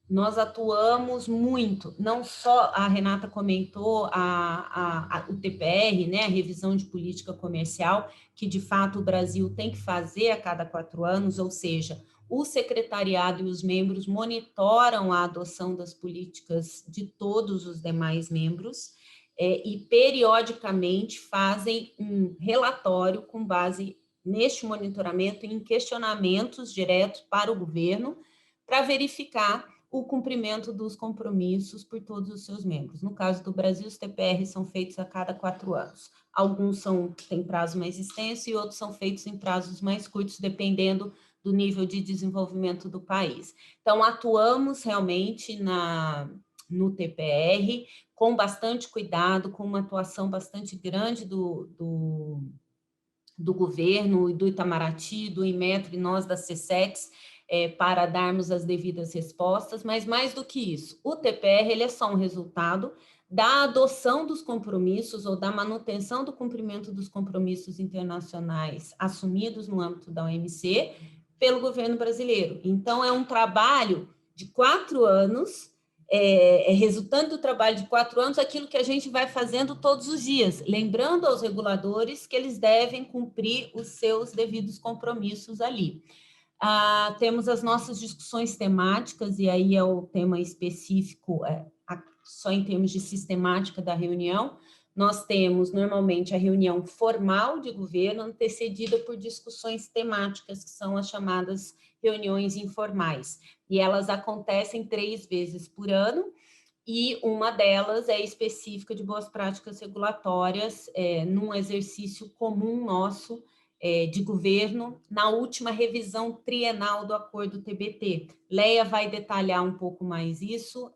nós atuamos muito, não só, a Renata comentou, o TPR, né, a revisão de política comercial, que de fato o Brasil tem que fazer a cada 4 anos, ou seja, o secretariado e os membros monitoram a adoção das políticas de todos os demais membros e periodicamente fazem um relatório com base neste monitoramento em questionamentos diretos para o governo para verificar o cumprimento dos compromissos por todos os seus membros. No caso do Brasil, os TPRs são feitos a cada 4 anos. Alguns têm prazo mais extenso e outros são feitos em prazos mais curtos, dependendo do nível de desenvolvimento do país. Então, atuamos realmente no TPR com bastante cuidado, com uma atuação bastante grande do governo e do Itamaraty, do Inmetro e nós da CSEX, para darmos as devidas respostas, mas mais do que isso, o TPR ele é só um resultado da adoção dos compromissos ou da manutenção do cumprimento dos compromissos internacionais assumidos no âmbito da OMC pelo governo brasileiro. Então, é um trabalho de 4 anos, resultante do trabalho de 4 anos, aquilo que a gente vai fazendo todos os dias, lembrando aos reguladores que eles devem cumprir os seus devidos compromissos ali. Temos as nossas discussões temáticas, e aí é o tema específico, só em termos de sistemática da reunião. Nós temos, normalmente, a reunião formal de governo, antecedida por discussões temáticas, que são as chamadas reuniões informais. E elas acontecem 3 vezes por ano, e uma delas é específica de boas práticas regulatórias, num exercício comum nosso, de governo, na última revisão trienal do acordo TBT. Leia vai detalhar um pouco mais isso.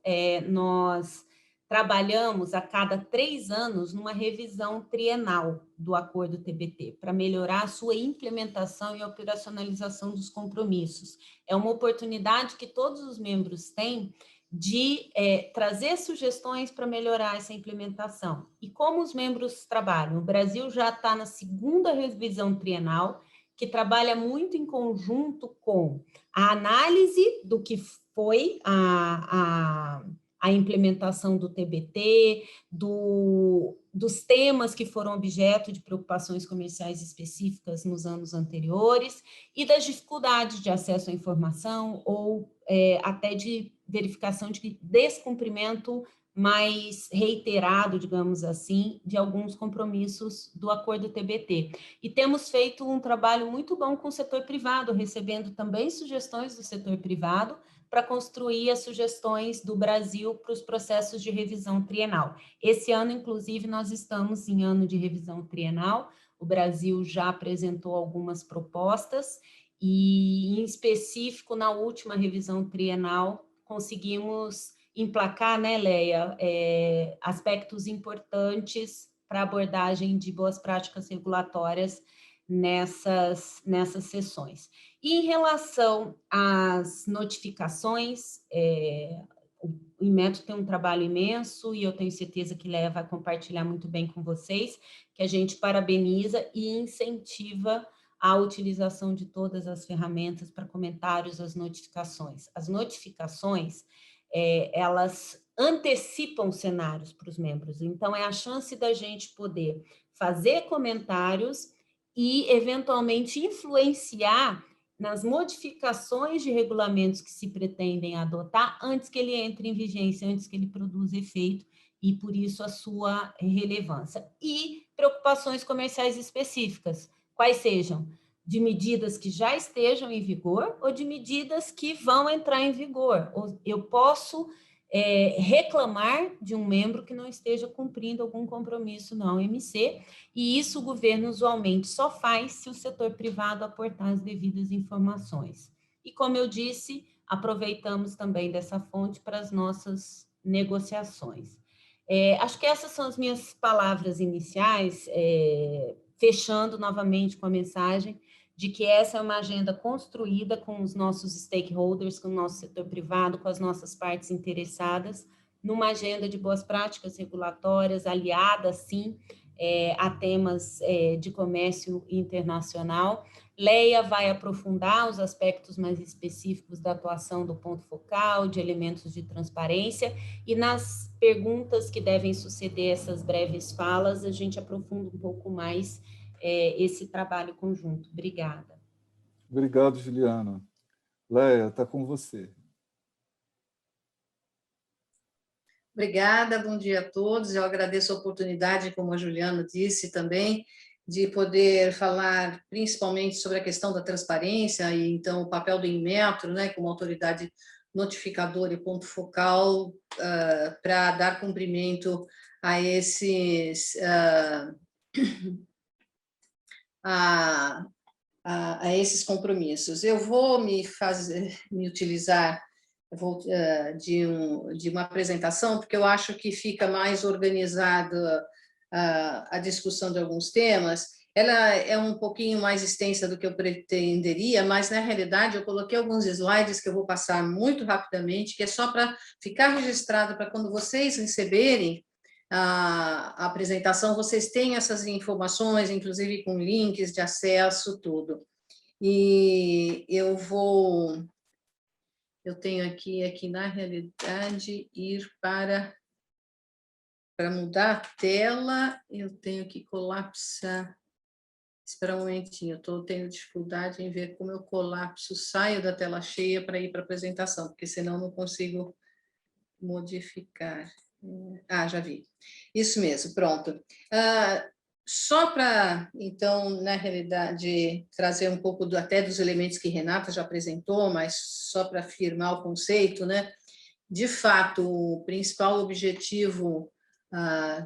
Nós trabalhamos a cada 3 anos numa revisão trienal do acordo TBT, para melhorar a sua implementação e operacionalização dos compromissos. É uma oportunidade que todos os membros têm de trazer sugestões para melhorar essa implementação. E como os membros trabalham? O Brasil já está na 2ª revisão trienal, que trabalha muito em conjunto com a análise do que foi a implementação do TBT, dos temas que foram objeto de preocupações comerciais específicas nos anos anteriores e das dificuldades de acesso à informação ou até de verificação de descumprimento mais reiterado, digamos assim, de alguns compromissos do acordo TBT. E temos feito um trabalho muito bom com o setor privado, recebendo também sugestões do setor privado para construir as sugestões do Brasil para os processos de revisão trienal. Esse ano, inclusive, nós estamos em ano de revisão trienal, o Brasil já apresentou algumas propostas e, em específico, na última revisão trienal, conseguimos emplacar, né, Leia, aspectos importantes para a abordagem de boas práticas regulatórias nessas sessões. E em relação às notificações, o Inmetro tem um trabalho imenso e eu tenho certeza que Leia vai compartilhar muito bem com vocês, que a gente parabeniza e incentiva a utilização de todas as ferramentas para comentários, as notificações. As notificações, elas antecipam cenários para os membros, então é a chance da gente poder fazer comentários e, eventualmente, influenciar nas modificações de regulamentos que se pretendem adotar antes que ele entre em vigência, antes que ele produza efeito, e por isso a sua relevância. E preocupações comerciais específicas, quais sejam? De medidas que já estejam em vigor ou de medidas que vão entrar em vigor. Eu posso reclamar de um membro que não esteja cumprindo algum compromisso na OMC, e isso o governo usualmente só faz se o setor privado aportar as devidas informações. E como eu disse, aproveitamos também dessa fonte para as nossas negociações. Acho que essas são as minhas palavras iniciais, fechando novamente com a mensagem de que essa é uma agenda construída com os nossos stakeholders, com o nosso setor privado, com as nossas partes interessadas, numa agenda de boas práticas regulatórias, aliada, sim, a temas de comércio internacional. Leia vai aprofundar os aspectos mais específicos da atuação do ponto focal, de elementos de transparência, e nas perguntas que devem suceder essas breves falas, a gente aprofunda um pouco mais esse trabalho conjunto. Obrigada. Obrigado, Juliana. Leia, está com você. Obrigada, bom dia a todos. Eu agradeço a oportunidade, como a Juliana disse também, de poder falar principalmente sobre a questão da transparência e, então, o papel do Inmetro, né, como autoridade notificadora e ponto focal para dar cumprimento a esses a esses compromissos. Eu vou me utilizar de uma apresentação, porque eu acho que fica mais organizada a discussão de alguns temas. Ela é um pouquinho mais extensa do que eu pretenderia, mas, na realidade, eu coloquei alguns slides que eu vou passar muito rapidamente, que é só para ficar registrado, para quando vocês receberem a apresentação, vocês têm essas informações, inclusive com links de acesso, tudo. E eu tenho aqui na realidade, ir para mudar a tela, eu tenho que colapsar. Espera um momentinho, eu tenho dificuldade em ver como eu colapso, saio da tela cheia para ir para a apresentação, porque senão não consigo modificar. Já vi. Isso mesmo, pronto. Só para, então, na realidade, trazer um pouco até dos elementos que Renata já apresentou, mas só para afirmar o conceito, né? De fato, o principal objetivo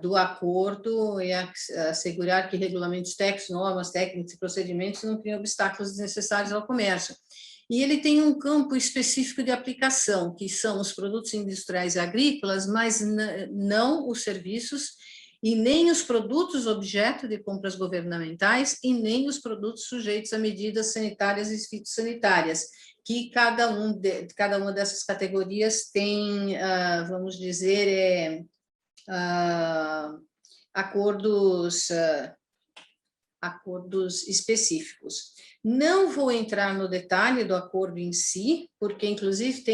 do acordo é assegurar que regulamentos técnicos, normas técnicas e procedimentos não criam obstáculos desnecessários ao comércio. E ele tem um campo específico de aplicação, que são os produtos industriais e agrícolas, mas não os serviços, e nem os produtos objeto de compras governamentais, e nem os produtos sujeitos a medidas sanitárias e fitossanitárias, que cada uma dessas categorias tem, vamos dizer, acordos específicos. Não vou entrar no detalhe do acordo em si, porque, inclusive,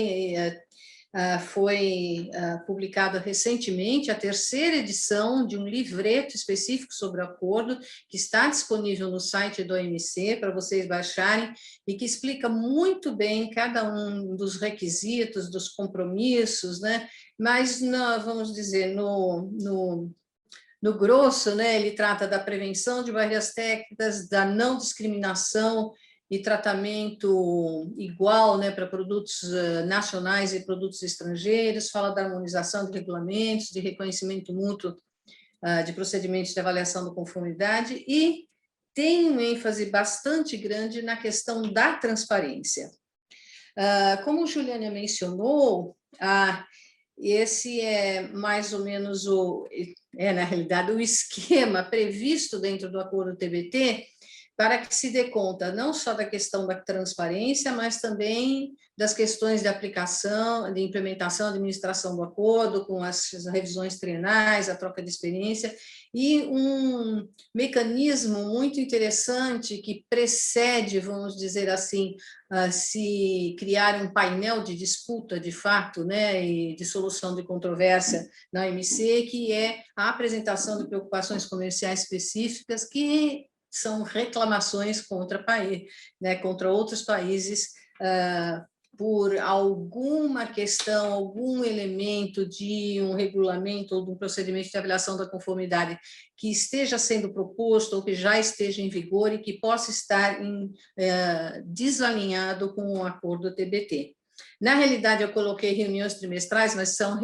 foi publicada recentemente a 3ª edição de um livreto específico sobre o acordo, que está disponível no site do OMC, para vocês baixarem, e que explica muito bem cada um dos requisitos, dos compromissos, né? Mas, vamos dizer, no grosso, né, ele trata da prevenção de barreiras técnicas, da não discriminação e tratamento igual, né, para produtos nacionais e produtos estrangeiros, fala da harmonização de regulamentos, de reconhecimento mútuo de procedimentos de avaliação da conformidade, e tem um ênfase bastante grande na questão da transparência. Como Juliana mencionou, esse é mais ou menos na realidade, o esquema previsto dentro do acordo TBT para que se dê conta não só da questão da transparência, mas também das questões de aplicação, de implementação, administração do acordo, com as revisões trienais, a troca de experiência, e um mecanismo muito interessante que precede, vamos dizer assim, se criar um painel de disputa, de fato, né, e de solução de controvérsia na OMC, que é a apresentação de preocupações comerciais específicas que são reclamações contra contra outros países por alguma questão, algum elemento de um regulamento ou de um procedimento de avaliação da conformidade que esteja sendo proposto ou que já esteja em vigor e que possa estar desalinhado com o acordo TBT. Na realidade, eu coloquei reuniões trimestrais, mas são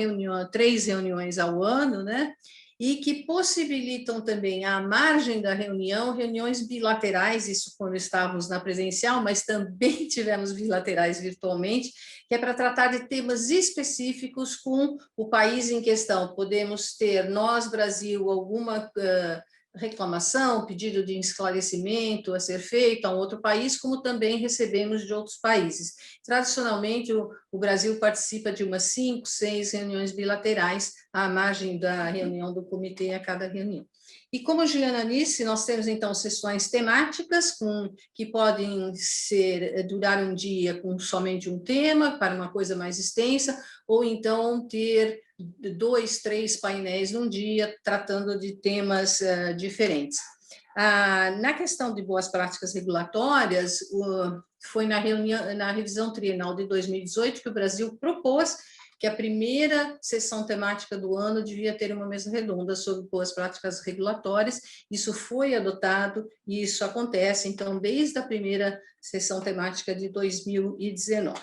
3 reuniões ao ano, né? e que possibilitam também, à margem da reunião, reuniões bilaterais, isso quando estávamos na presencial, mas também tivemos bilaterais virtualmente, que é para tratar de temas específicos com o país em questão. Podemos ter, nós, Brasil, alguma reclamação, pedido de esclarecimento a ser feito a um outro país, como também recebemos de outros países. Tradicionalmente, o Brasil participa de umas 5, 6 reuniões bilaterais à margem da reunião do comitê a cada reunião. E como a Juliana disse, nós temos, então, sessões temáticas que podem durar um dia com somente um tema, para uma coisa mais extensa, ou então ter 2, 3 painéis num dia, tratando de temas diferentes. Na questão de boas práticas regulatórias, foi na revisão trienal de 2018 que o Brasil propôs que a primeira sessão temática do ano devia ter uma mesa redonda sobre boas práticas regulatórias. Isso foi adotado e isso acontece, então, desde a primeira sessão temática de 2019.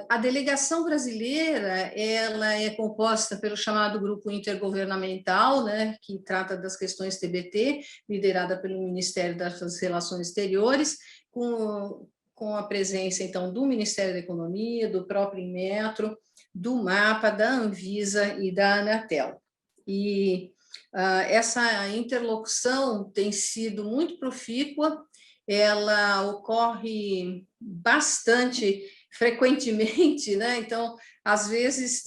A delegação brasileira, ela é composta pelo chamado Grupo Intergovernamental, né, que trata das questões TBT, liderada pelo Ministério das Relações Exteriores, com a presença, então, do Ministério da Economia, do próprio Inmetro, do MAPA, da Anvisa e da Anatel. E essa interlocução tem sido muito profícua, ela ocorre bastante frequentemente, né? Então, às vezes,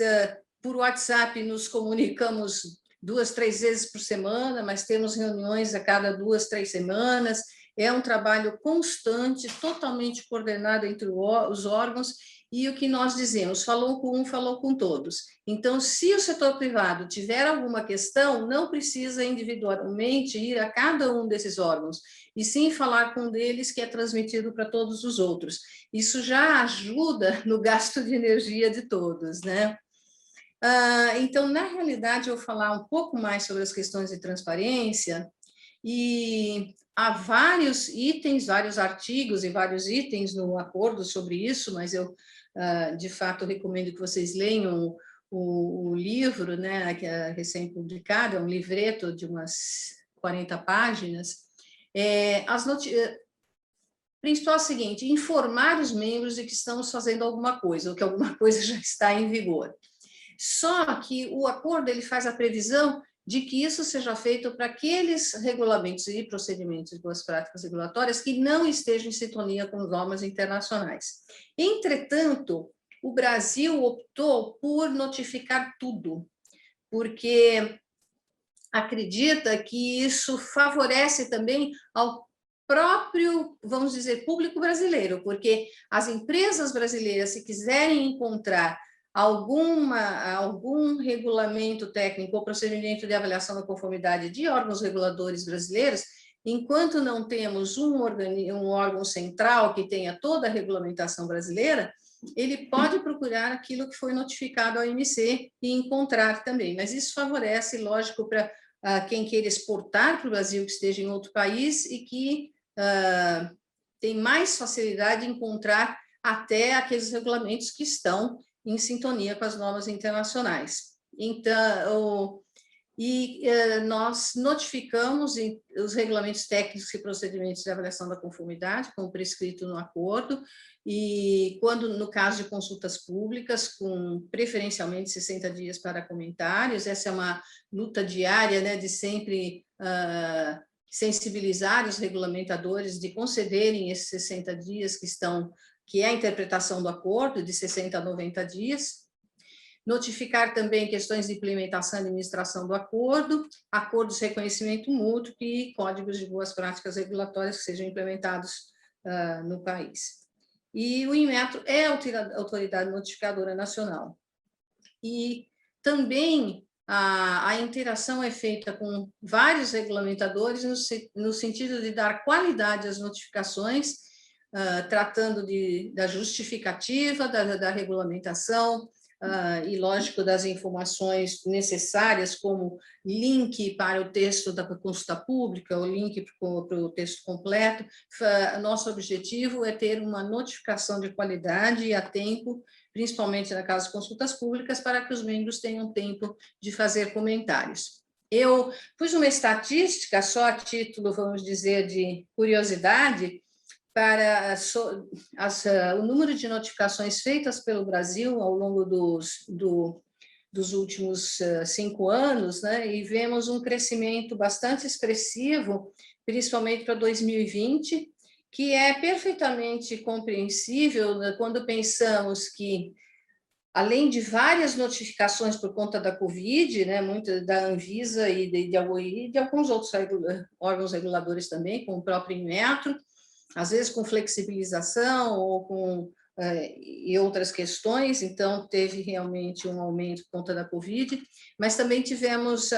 por WhatsApp, nos comunicamos 2, 3 vezes por semana, mas temos reuniões a cada 2, 3 semanas. É um trabalho constante, totalmente coordenado entre os órgãos, e o que nós dizemos, falou com um, falou com todos. Então, se o setor privado tiver alguma questão, não precisa individualmente ir a cada um desses órgãos, e sim falar com um deles que é transmitido para todos os outros. Isso já ajuda no gasto de energia de todos, né? Então, na realidade, eu vou falar um pouco mais sobre as questões de transparência, e há vários itens, vários artigos e vários itens no acordo sobre isso, mas eu, de fato, recomendo que vocês leiam o livro, né, que é recém-publicado, é um livreto de umas 40 páginas. Principal é o seguinte: informar os membros de que estamos fazendo alguma coisa, ou que alguma coisa já está em vigor. Só que o acordo ele faz a previsão de que isso seja feito para aqueles regulamentos e procedimentos de boas práticas regulatórias que não estejam em sintonia com normas internacionais. Entretanto, o Brasil optou por notificar tudo, porque acredita que isso favorece também ao próprio, vamos dizer, público brasileiro, porque as empresas brasileiras, se quiserem encontrar algum regulamento técnico ou procedimento de avaliação da conformidade de órgãos reguladores brasileiros, enquanto não temos um órgão central que tenha toda a regulamentação brasileira, ele pode procurar aquilo que foi notificado ao OMC e encontrar também. Mas isso favorece, lógico, para quem queira exportar para o Brasil, que esteja em outro país e que tem mais facilidade de encontrar até aqueles regulamentos que estão em sintonia com as normas internacionais. Então, nós notificamos os regulamentos técnicos e procedimentos de avaliação da conformidade, como prescrito no acordo, e quando, no caso de consultas públicas, com preferencialmente 60 dias para comentários. Essa é uma luta diária, né, de sempre sensibilizar os regulamentadores de concederem esses 60 dias que é a interpretação do acordo, de 60 a 90 dias. Notificar também questões de implementação e administração do acordo, acordos de reconhecimento mútuo e códigos de boas práticas regulatórias que sejam implementados no país. E o Inmetro é a autoridade notificadora nacional. E também a interação é feita com vários regulamentadores no sentido de dar qualidade às notificações, tratando da justificativa, da regulamentação, e, lógico, das informações necessárias, como link para o texto da consulta pública, o link para o texto completo. Nosso objetivo é ter uma notificação de qualidade e a tempo, principalmente na casa de consultas públicas, para que os membros tenham tempo de fazer comentários. Eu pus uma estatística, só a título, vamos dizer, de curiosidade, para o número de notificações feitas pelo Brasil ao longo dos últimos 5 anos, né? E vemos um crescimento bastante expressivo, principalmente para 2020, que é perfeitamente compreensível, né, quando pensamos que, além de várias notificações por conta da Covid, né, muita da Anvisa e de alguns outros órgãos reguladores também, como o próprio Inmetro, às vezes com flexibilização ou com e outras questões, então teve realmente um aumento por conta da Covid, mas também tivemos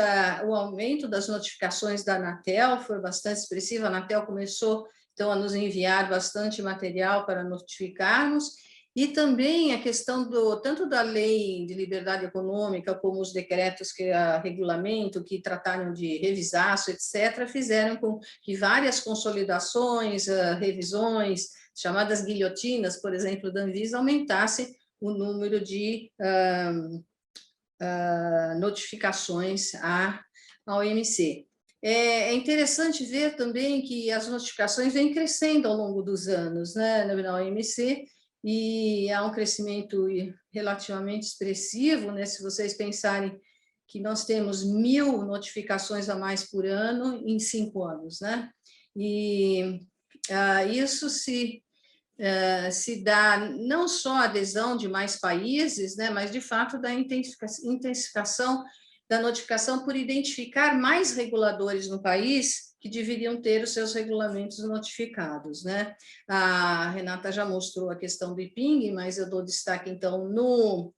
o aumento das notificações da Anatel, foi bastante expressivo. A Anatel começou, então, a nos enviar bastante material para notificarmos, e também a questão tanto da lei de liberdade econômica, como os decretos regulamento, que trataram de revisaço, etc., fizeram com que várias consolidações, revisões, chamadas guilhotinas, por exemplo, da Anvisa, aumentasse o número de notificações à OMC. É interessante ver também que as notificações vêm crescendo ao longo dos anos, né, na OMC, e há um crescimento relativamente expressivo, né? Se vocês pensarem que nós temos 1.000 notificações a mais por ano em 5 anos, né? E isso se dá não só a adesão de mais países, né? Mas, de fato, da intensificação da notificação por identificar mais reguladores no país que deveriam ter os seus regulamentos notificados, né? A Renata já mostrou a questão do IPING, mas eu dou destaque, então, no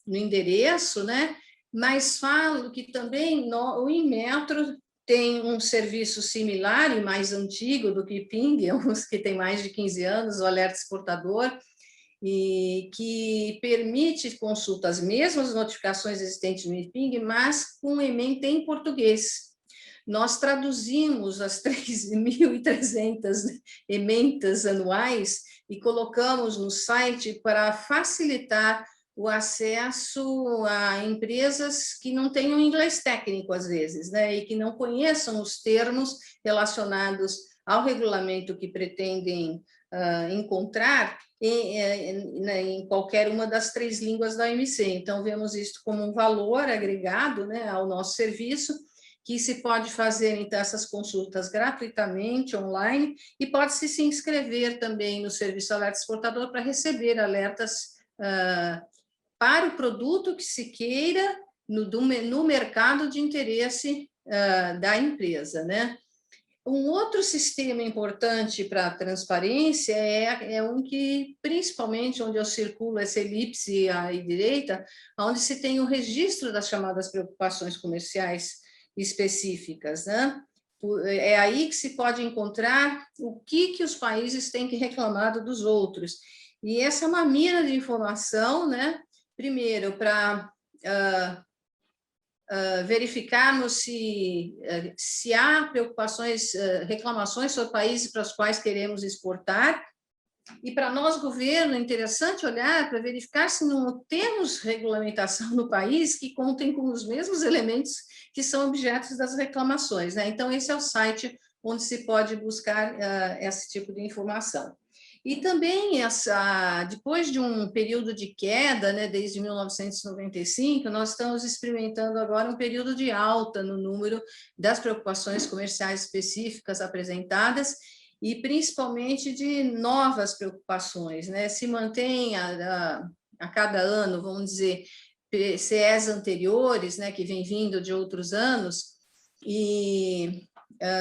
endereço, né? Mas falo que também o Inmetro tem um serviço similar e mais antigo do que o IPING, uns que tem mais de 15 anos, o Alerta Exportador, e que permite consulta as mesmas notificações existentes no IPING, mas com ementa em português. Nós traduzimos as 3.300 ementas anuais e colocamos no site para facilitar o acesso a empresas que não tenham inglês técnico, às vezes, né, e que não conheçam os termos relacionados ao regulamento que pretendem encontrar em qualquer uma das 3 línguas da OMC. Então, vemos isso como um valor agregado, né, ao nosso serviço, que se pode fazer, então, essas consultas gratuitamente, online, e pode-se se inscrever também no Serviço Alerta Exportador para receber alertas para o produto que se queira no mercado de interesse da empresa, né? Um outro sistema importante para a transparência é um que, principalmente, onde eu circulo essa elipse à direita, onde se tem o registro das chamadas preocupações comerciais específicas, né? É aí que se pode encontrar o que os países têm que reclamar dos outros. E essa é uma mina de informação, né? Primeiro, para verificarmos se há preocupações, reclamações sobre países para os quais queremos exportar. E para nós, governo, é interessante olhar para verificar se não temos regulamentação no país que contem com os mesmos elementos que são objetos das reclamações, né? Então, esse é o site onde se pode buscar esse tipo de informação. E também, depois de um período de queda, né, desde 1995, nós estamos experimentando agora um período de alta no número das preocupações comerciais específicas apresentadas, e principalmente de novas preocupações, né? Se mantém a cada ano, vamos dizer, PCEs anteriores, né, que vem vindo de outros anos, e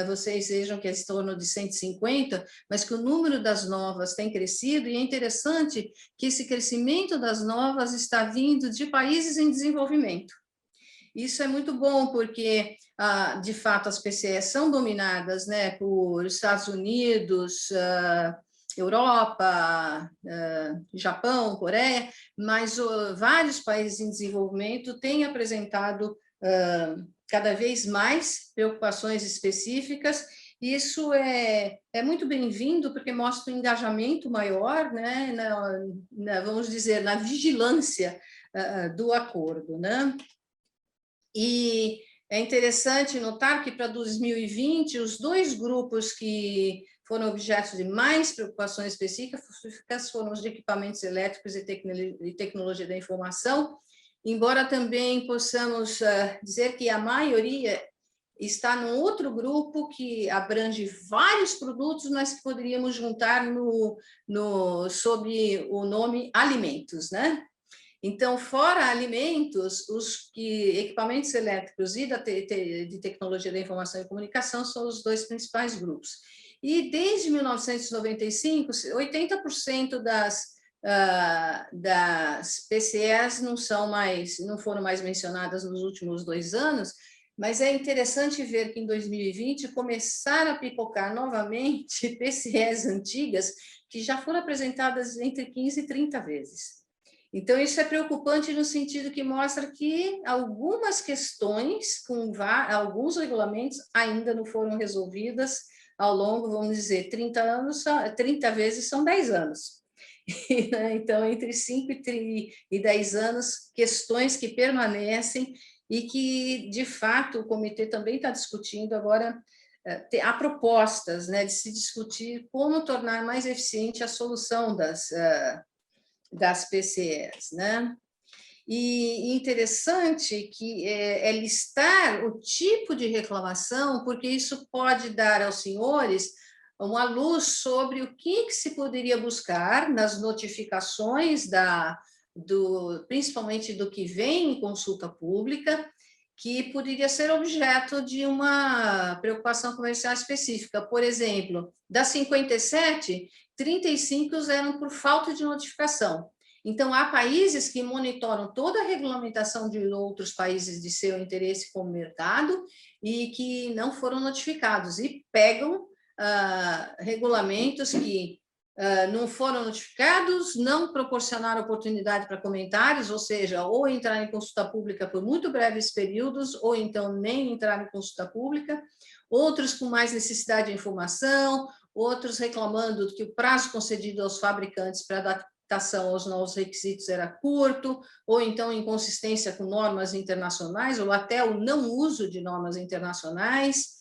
vocês vejam que é em torno de 150, mas que o número das novas tem crescido, e é interessante que esse crescimento das novas está vindo de países em desenvolvimento. Isso é muito bom, porque, de fato, as PCEs são dominadas, né, por Estados Unidos, Europa, Japão, Coreia, mas vários países em desenvolvimento têm apresentado cada vez mais preocupações específicas. Isso é muito bem-vindo, porque mostra um engajamento maior, né, vamos dizer, na vigilância do acordo, né? E é interessante notar que, para 2020, os dois grupos que foram objeto de mais preocupações específicas foram os de equipamentos elétricos e tecnologia da informação, embora também possamos dizer que a maioria está num outro grupo que abrange vários produtos, mas que poderíamos juntar sob o nome alimentos, né? Então, fora alimentos, equipamentos elétricos e de tecnologia da informação e comunicação são os dois principais grupos. E desde 1995, 80% das PCEs não foram mais mencionadas nos últimos 2 anos, mas é interessante ver que em 2020 começaram a pipocar novamente PCEs antigas que já foram apresentadas entre 15 e 30 vezes. Então, isso é preocupante no sentido que mostra que algumas questões com alguns regulamentos ainda não foram resolvidas ao longo, vamos dizer, 30 vezes são 10 anos. Então, entre 5 e 10 anos, questões que permanecem e que, de fato, o comitê também está discutindo agora. Há propostas, né, de se discutir como tornar mais eficiente a solução das PCEs, né? E interessante que é listar o tipo de reclamação, porque isso pode dar aos senhores uma luz sobre o que se poderia buscar nas notificações principalmente do que vem em consulta pública, que poderia ser objeto de uma preocupação comercial específica. Por exemplo, das 57, 35 eram por falta de notificação. Então, há países que monitoram toda a regulamentação de outros países de seu interesse como mercado e que não foram notificados, e pegam regulamentos que não foram notificados, não proporcionaram oportunidade para comentários, ou seja, ou entrar em consulta pública por muito breves períodos, ou então nem entrar em consulta pública, outros com mais necessidade de informação, outros reclamando que o prazo concedido aos fabricantes para adaptação aos novos requisitos era curto, ou então inconsistência com normas internacionais, ou até o não uso de normas internacionais,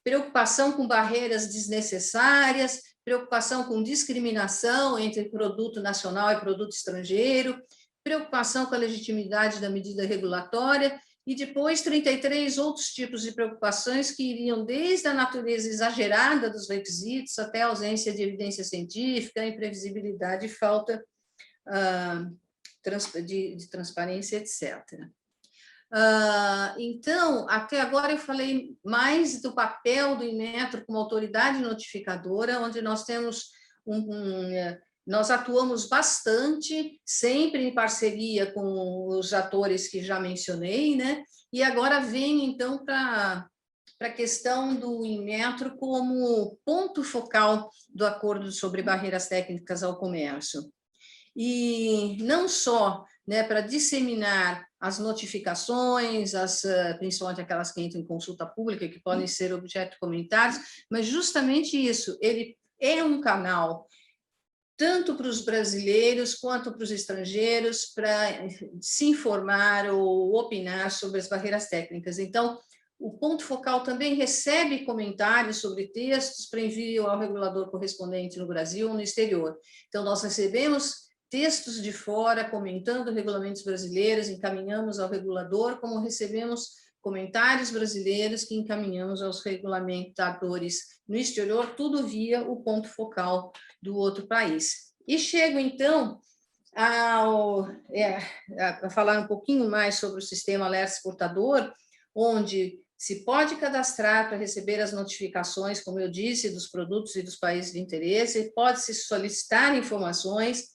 preocupação com barreiras desnecessárias, preocupação com discriminação entre produto nacional e produto estrangeiro, preocupação com a legitimidade da medida regulatória, e depois 33 outros tipos de preocupações que iriam desde a natureza exagerada dos requisitos até a ausência de evidência científica, imprevisibilidade e falta de transparência, etc. Então, até agora eu falei mais do papel do Inmetro como autoridade notificadora, onde nós temos nós atuamos bastante, sempre em parceria com os atores que já mencionei, né? E agora vem, então, para a questão do Inmetro como ponto focal do acordo sobre barreiras técnicas ao comércio. E não só, né, para disseminar as notificações, principalmente aquelas que entram em consulta pública, que podem ser objeto de comentários, mas justamente isso, ele é um canal tanto para os brasileiros quanto para os estrangeiros, para se informar ou opinar sobre as barreiras técnicas. Então, o ponto focal também recebe comentários sobre textos para envio ao regulador correspondente no Brasil ou no exterior. Então, nós recebemos textos de fora comentando regulamentos brasileiros, encaminhamos ao regulador, como recebemos comentários brasileiros que encaminhamos aos regulamentadores no exterior, tudo via o ponto focal do outro país. E chego, então, a falar um pouquinho mais sobre o sistema alerta exportador, onde se pode cadastrar para receber as notificações, como eu disse, dos produtos e dos países de interesse, pode-se solicitar informações,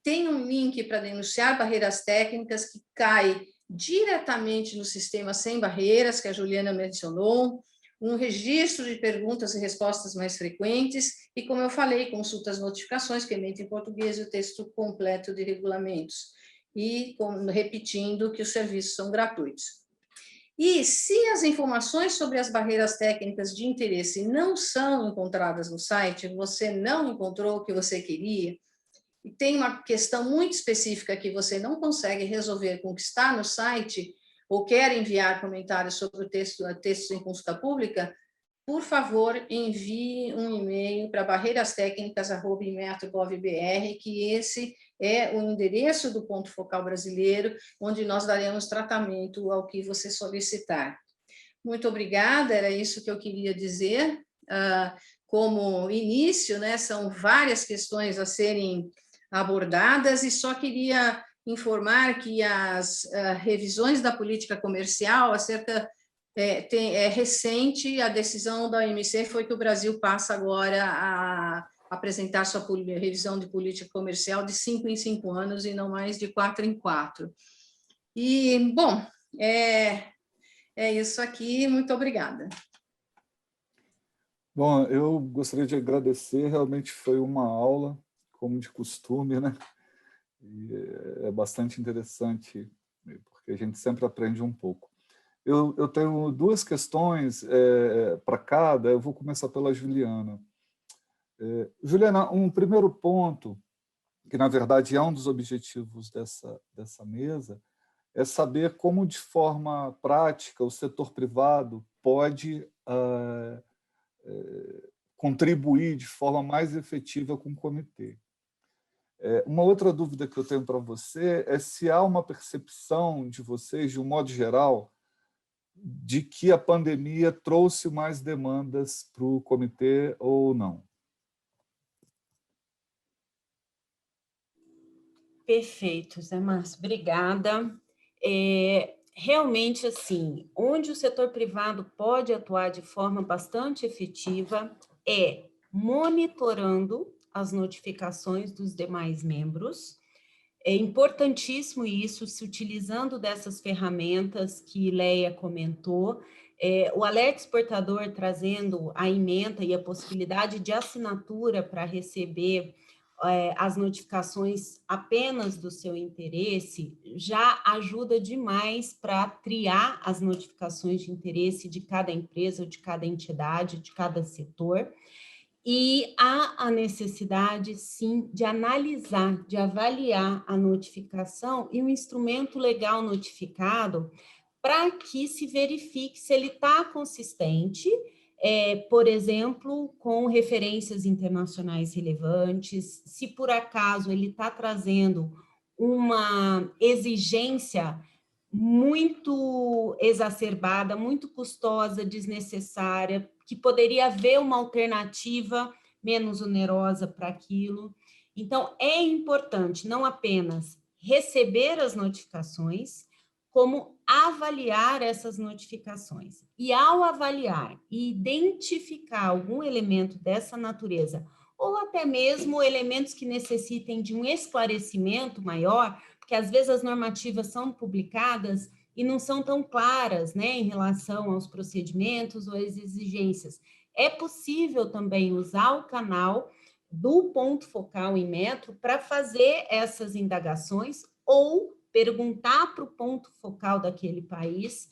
tem um link para denunciar barreiras técnicas que cai diretamente no sistema Sem Barreiras, que a Juliana mencionou, um registro de perguntas e respostas mais frequentes e, como eu falei, consulta as notificações que emitem em português e o texto completo de regulamentos. E repetindo que os serviços são gratuitos. E se as informações sobre as barreiras técnicas de interesse não são encontradas no site, você não encontrou o que você queria, e tem uma questão muito específica que você não consegue resolver com o que está no site, ou quer enviar comentários sobre o texto em consulta pública, por favor, envie um e-mail para barreirastecnicas@inmetro.gov.br, que esse é o endereço do ponto focal brasileiro, onde nós daremos tratamento ao que você solicitar. Muito obrigada, era isso que eu queria dizer. Como início, né, são várias questões a serem abordadas, e só queria informar que as revisões da política comercial acerca é recente, a decisão da OMC foi que o Brasil passa agora a apresentar sua revisão de política comercial de 5 em 5 anos e não mais de 4 em 4. E, bom, é isso aqui, muito obrigada. Bom, eu gostaria de agradecer, realmente foi uma aula, como de costume, né? E é bastante interessante, porque a gente sempre aprende um pouco. Eu tenho duas questões para cada, eu vou começar pela Juliana. Juliana, um primeiro ponto, que na verdade é um dos objetivos dessa mesa, é saber como, de forma prática, o setor privado pode contribuir de forma mais efetiva com o comitê. Uma outra dúvida que eu tenho para você é se há uma percepção de vocês, de um modo geral, de que a pandemia trouxe mais demandas para o comitê ou não. Perfeito, Zé Márcio, obrigada. Realmente, assim, onde o setor privado pode atuar de forma bastante efetiva é monitorando as notificações dos demais membros. É importantíssimo isso, se utilizando dessas ferramentas que Leia comentou, o alerta exportador trazendo a ementa e a possibilidade de assinatura para receber as notificações apenas do seu interesse, já ajuda demais para triar as notificações de interesse de cada empresa, de cada entidade, de cada setor. E há a necessidade, sim, de analisar, de avaliar a notificação e o instrumento legal notificado para que se verifique se ele está consistente, por exemplo, com referências internacionais relevantes, se por acaso ele está trazendo uma exigência muito exacerbada, muito custosa, desnecessária, que poderia haver uma alternativa menos onerosa para aquilo. Então, é importante não apenas receber as notificações, como avaliar essas notificações. E ao avaliar e identificar algum elemento dessa natureza, ou até mesmo elementos que necessitem de um esclarecimento maior, porque às vezes as normativas são publicadas e não são tão claras, né, em relação aos procedimentos ou às exigências. É possível também usar o canal do ponto focal Inmetro para fazer essas indagações ou perguntar para o ponto focal daquele país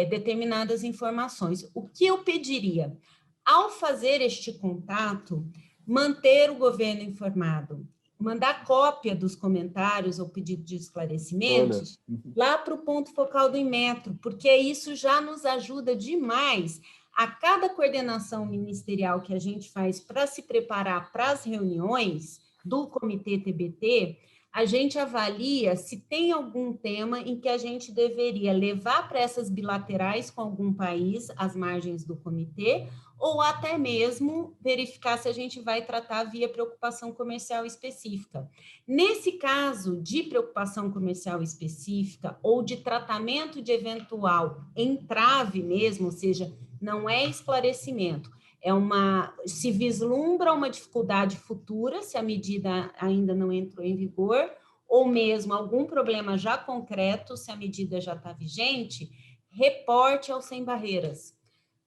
determinadas informações. O que eu pediria? Ao fazer este contato, manter o governo informado, mandar cópia dos comentários ou pedido de esclarecimentos lá para o ponto focal do Inmetro, porque isso já nos ajuda demais. A cada coordenação ministerial que a gente faz para se preparar para as reuniões do Comitê TBT, a gente avalia se tem algum tema em que a gente deveria levar para essas bilaterais com algum país, às margens do comitê, ou até mesmo verificar se a gente vai tratar via preocupação comercial específica. Nesse caso de preocupação comercial específica ou de tratamento de eventual entrave mesmo, ou seja, não é esclarecimento, se vislumbra uma dificuldade futura, se a medida ainda não entrou em vigor, ou mesmo algum problema já concreto, se a medida já está vigente, reporte ao Sem Barreiras.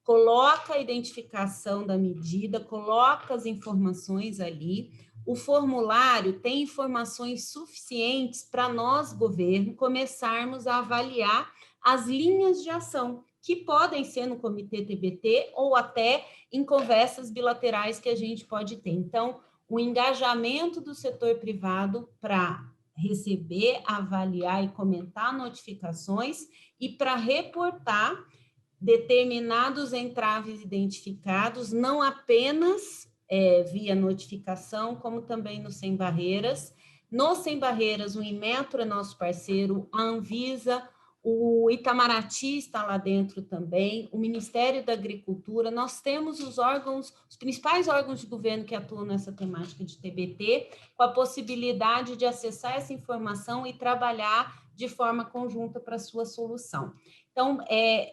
coloca a identificação da medida, coloca as informações ali. O formulário tem informações suficientes para nós, governo, começarmos a avaliar as linhas de ação, que podem ser no Comitê TBT ou até em conversas bilaterais que a gente pode ter. Então, o engajamento do setor privado para receber, avaliar e comentar notificações e para reportar determinados entraves identificados, não apenas via notificação, como também no Sem Barreiras. No Sem Barreiras, o Inmetro é nosso parceiro, a Anvisa, o Itamaraty está lá dentro também, o Ministério da Agricultura. Nós temos os órgãos, os principais órgãos de governo que atuam nessa temática de TBT, com a possibilidade de acessar essa informação e trabalhar de forma conjunta para a sua solução. Então,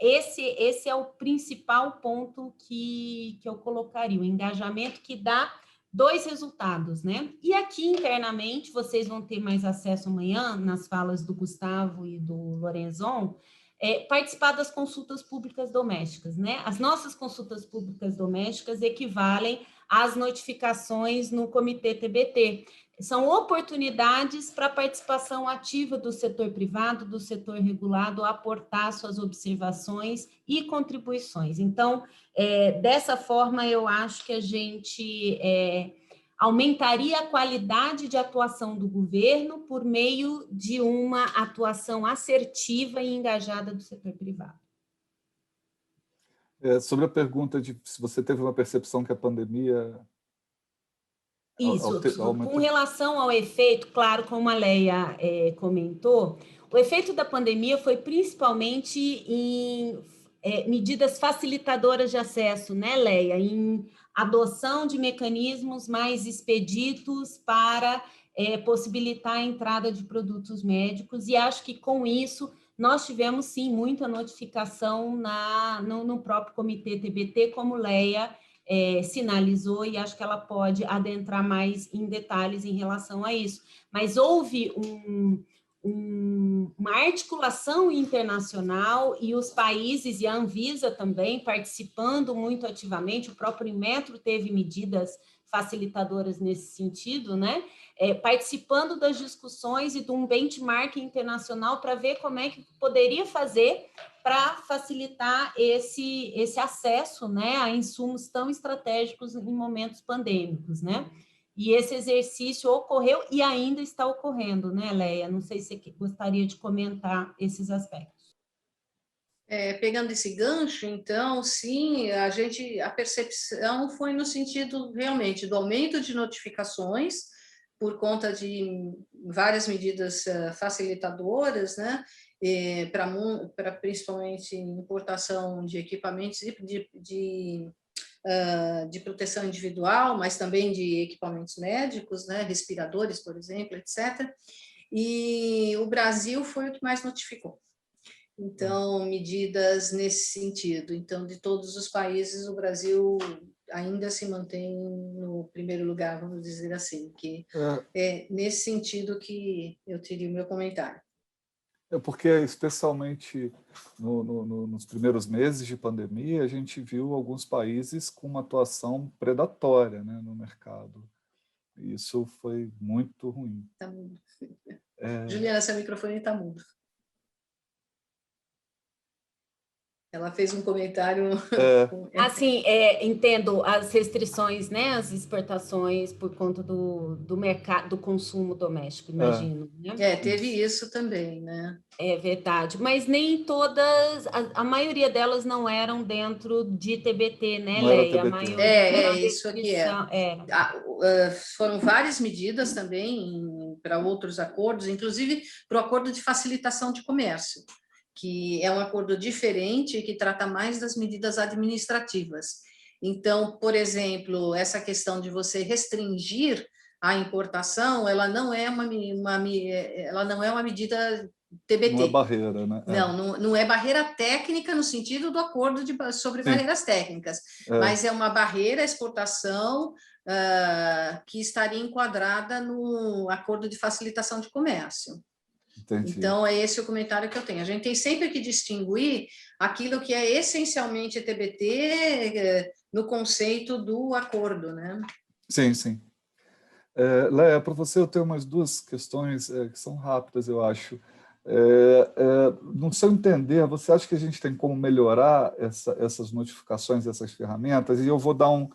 esse é o principal ponto que eu colocaria, o engajamento que dá 2 resultados, né? E aqui internamente, vocês vão ter mais acesso amanhã, nas falas do Gustavo e do Lorenzon, participar das consultas públicas domésticas, né? As nossas consultas públicas domésticas equivalem às notificações no Comitê TBT. São oportunidades para a participação ativa do setor privado, do setor regulado, aportar suas observações e contribuições. Então, dessa forma, eu acho que a gente aumentaria a qualidade de atuação do governo por meio de uma atuação assertiva e engajada do setor privado. Sobre a pergunta de se você teve uma percepção que a pandemia... Isso, com relação ao efeito, claro, como a Leia comentou, o efeito da pandemia foi principalmente em medidas facilitadoras de acesso, né, Leia? Em adoção de mecanismos mais expeditos para possibilitar a entrada de produtos médicos, e acho que com isso nós tivemos, sim, muita notificação no próprio Comitê TBT, como Leia sinalizou, e acho que ela pode adentrar mais em detalhes em relação a isso. Mas houve uma articulação internacional e os países e a Anvisa também participando muito ativamente, o próprio Inmetro teve medidas facilitadoras nesse sentido, né? Participando das discussões e de um benchmark internacional para ver como é que poderia fazer para facilitar esse acesso, né, a insumos tão estratégicos em momentos pandêmicos, né? E esse exercício ocorreu e ainda está ocorrendo, né, Leia? Não sei se você gostaria de comentar esses aspectos. Pegando esse gancho, então, sim, a percepção foi no sentido realmente do aumento de notificações por conta de várias medidas facilitadoras, né, para principalmente importação de equipamentos de proteção individual, mas também de equipamentos médicos, né, respiradores, por exemplo, etc. E o Brasil foi o que mais notificou. Então, medidas nesse sentido. Então, de todos os países, o Brasil ainda se mantém no primeiro lugar, vamos dizer assim, que é nesse sentido que eu teria o meu comentário. Porque, especialmente nos primeiros meses de pandemia, a gente viu alguns países com uma atuação predatória, né, no mercado. E isso foi muito ruim. Tá mudo. Juliana, seu microfone está mudo. Ela fez um comentário... Assim, entendo as restrições, né, as exportações por conta do mercado, do consumo doméstico, imagino. Né? Teve isso também, né? É verdade, mas nem todas, a maioria delas não eram dentro de TBT, né, não Leia? TBT. A maioria isso aqui foram várias medidas também para outros acordos, inclusive para o acordo de facilitação de comércio, que é um acordo diferente, que trata mais das medidas administrativas. Então, por exemplo, essa questão de você restringir a importação, ela não é uma medida TBT. Não é barreira, né? Não é barreira técnica no sentido do acordo sobre barreiras técnicas, mas é uma barreira à exportação que estaria enquadrada no acordo de facilitação de comércio. Entendi. Então, é esse o comentário que eu tenho. A gente tem sempre que distinguir aquilo que é essencialmente TBT no conceito do acordo, né? Sim, sim. Léa, para você eu tenho umas duas questões que são rápidas, eu acho. No seu entender, você acha que a gente tem como melhorar essas notificações, essas ferramentas? E eu vou dar um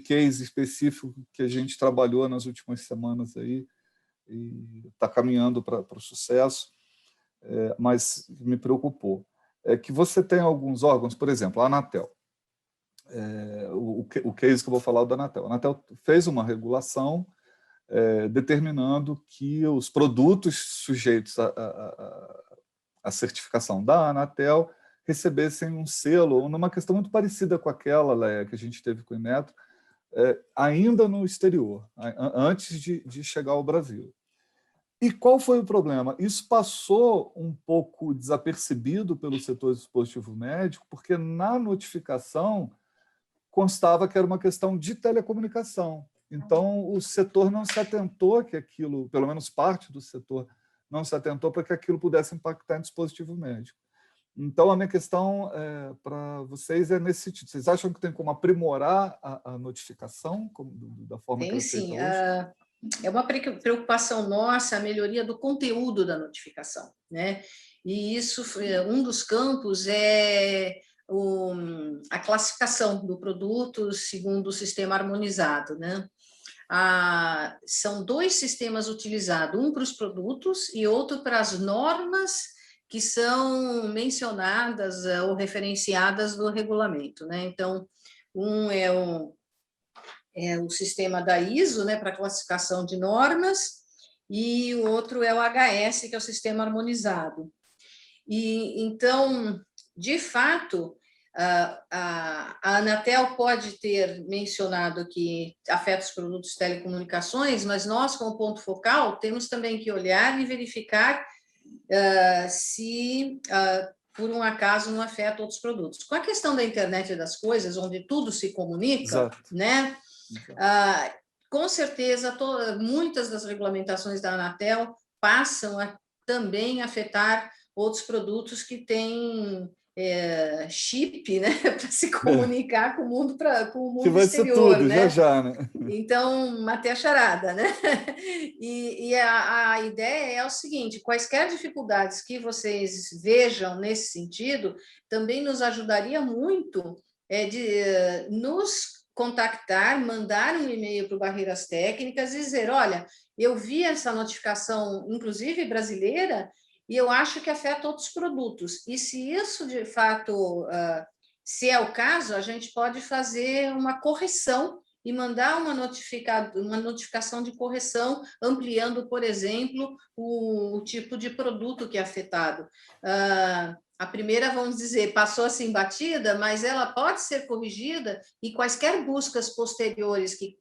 case específico que a gente trabalhou nas últimas semanas aí e está caminhando para o sucesso, mas me preocupou. É que você tem alguns órgãos, por exemplo, a Anatel. O case que eu vou falar é o da Anatel. A Anatel fez uma regulação determinando que os produtos sujeitos à certificação da Anatel recebessem um selo, numa questão muito parecida com aquela, Léa, que a gente teve com o Inmetro, ainda no exterior, antes de chegar ao Brasil. E qual foi o problema? Isso passou um pouco desapercebido pelo setor dispositivo médico, porque na notificação constava que era uma questão de telecomunicação. Então, o setor não se atentou que aquilo, pelo menos parte do setor, não se atentou para que aquilo pudesse impactar em dispositivo médico. Então, a minha questão para vocês é nesse sentido. Vocês acham que tem como aprimorar a notificação da forma que ela é feita hoje? É uma preocupação nossa a melhoria do conteúdo da notificação, né? E isso, um dos campos é a classificação do produto segundo o sistema harmonizado, né? São dois sistemas utilizados, um para os produtos e outro para as normas que são mencionadas ou referenciadas no regulamento, né? Então, um é o sistema da ISO, né, para classificação de normas, e o outro é o HS, que é o sistema harmonizado. E então, de fato, a Anatel pode ter mencionado que afeta os produtos de telecomunicações, mas nós, como ponto focal, temos também que olhar e verificar se por um acaso não afeta outros produtos. Com a questão da internet das coisas, onde tudo se comunica, exato, né? Com certeza, muitas das regulamentações da Anatel passam a também afetar outros produtos que têm chip, né, para se comunicar com o mundo, com o mundo que vai exterior, ser tudo, né? já, né? Então, matei a charada, né? E a ideia é o seguinte: quaisquer dificuldades que vocês vejam nesse sentido, também nos ajudaria muito de nos contactar, mandar um e-mail para o Barreiras Técnicas e dizer, olha, eu vi essa notificação, inclusive brasileira, e eu acho que afeta outros produtos. E se isso, de fato, se é o caso, a gente pode fazer uma correção e mandar uma notificação de correção, ampliando, por exemplo, o tipo de produto que é afetado. A primeira, vamos dizer, passou assim batida, mas ela pode ser corrigida e quaisquer buscas posteriores que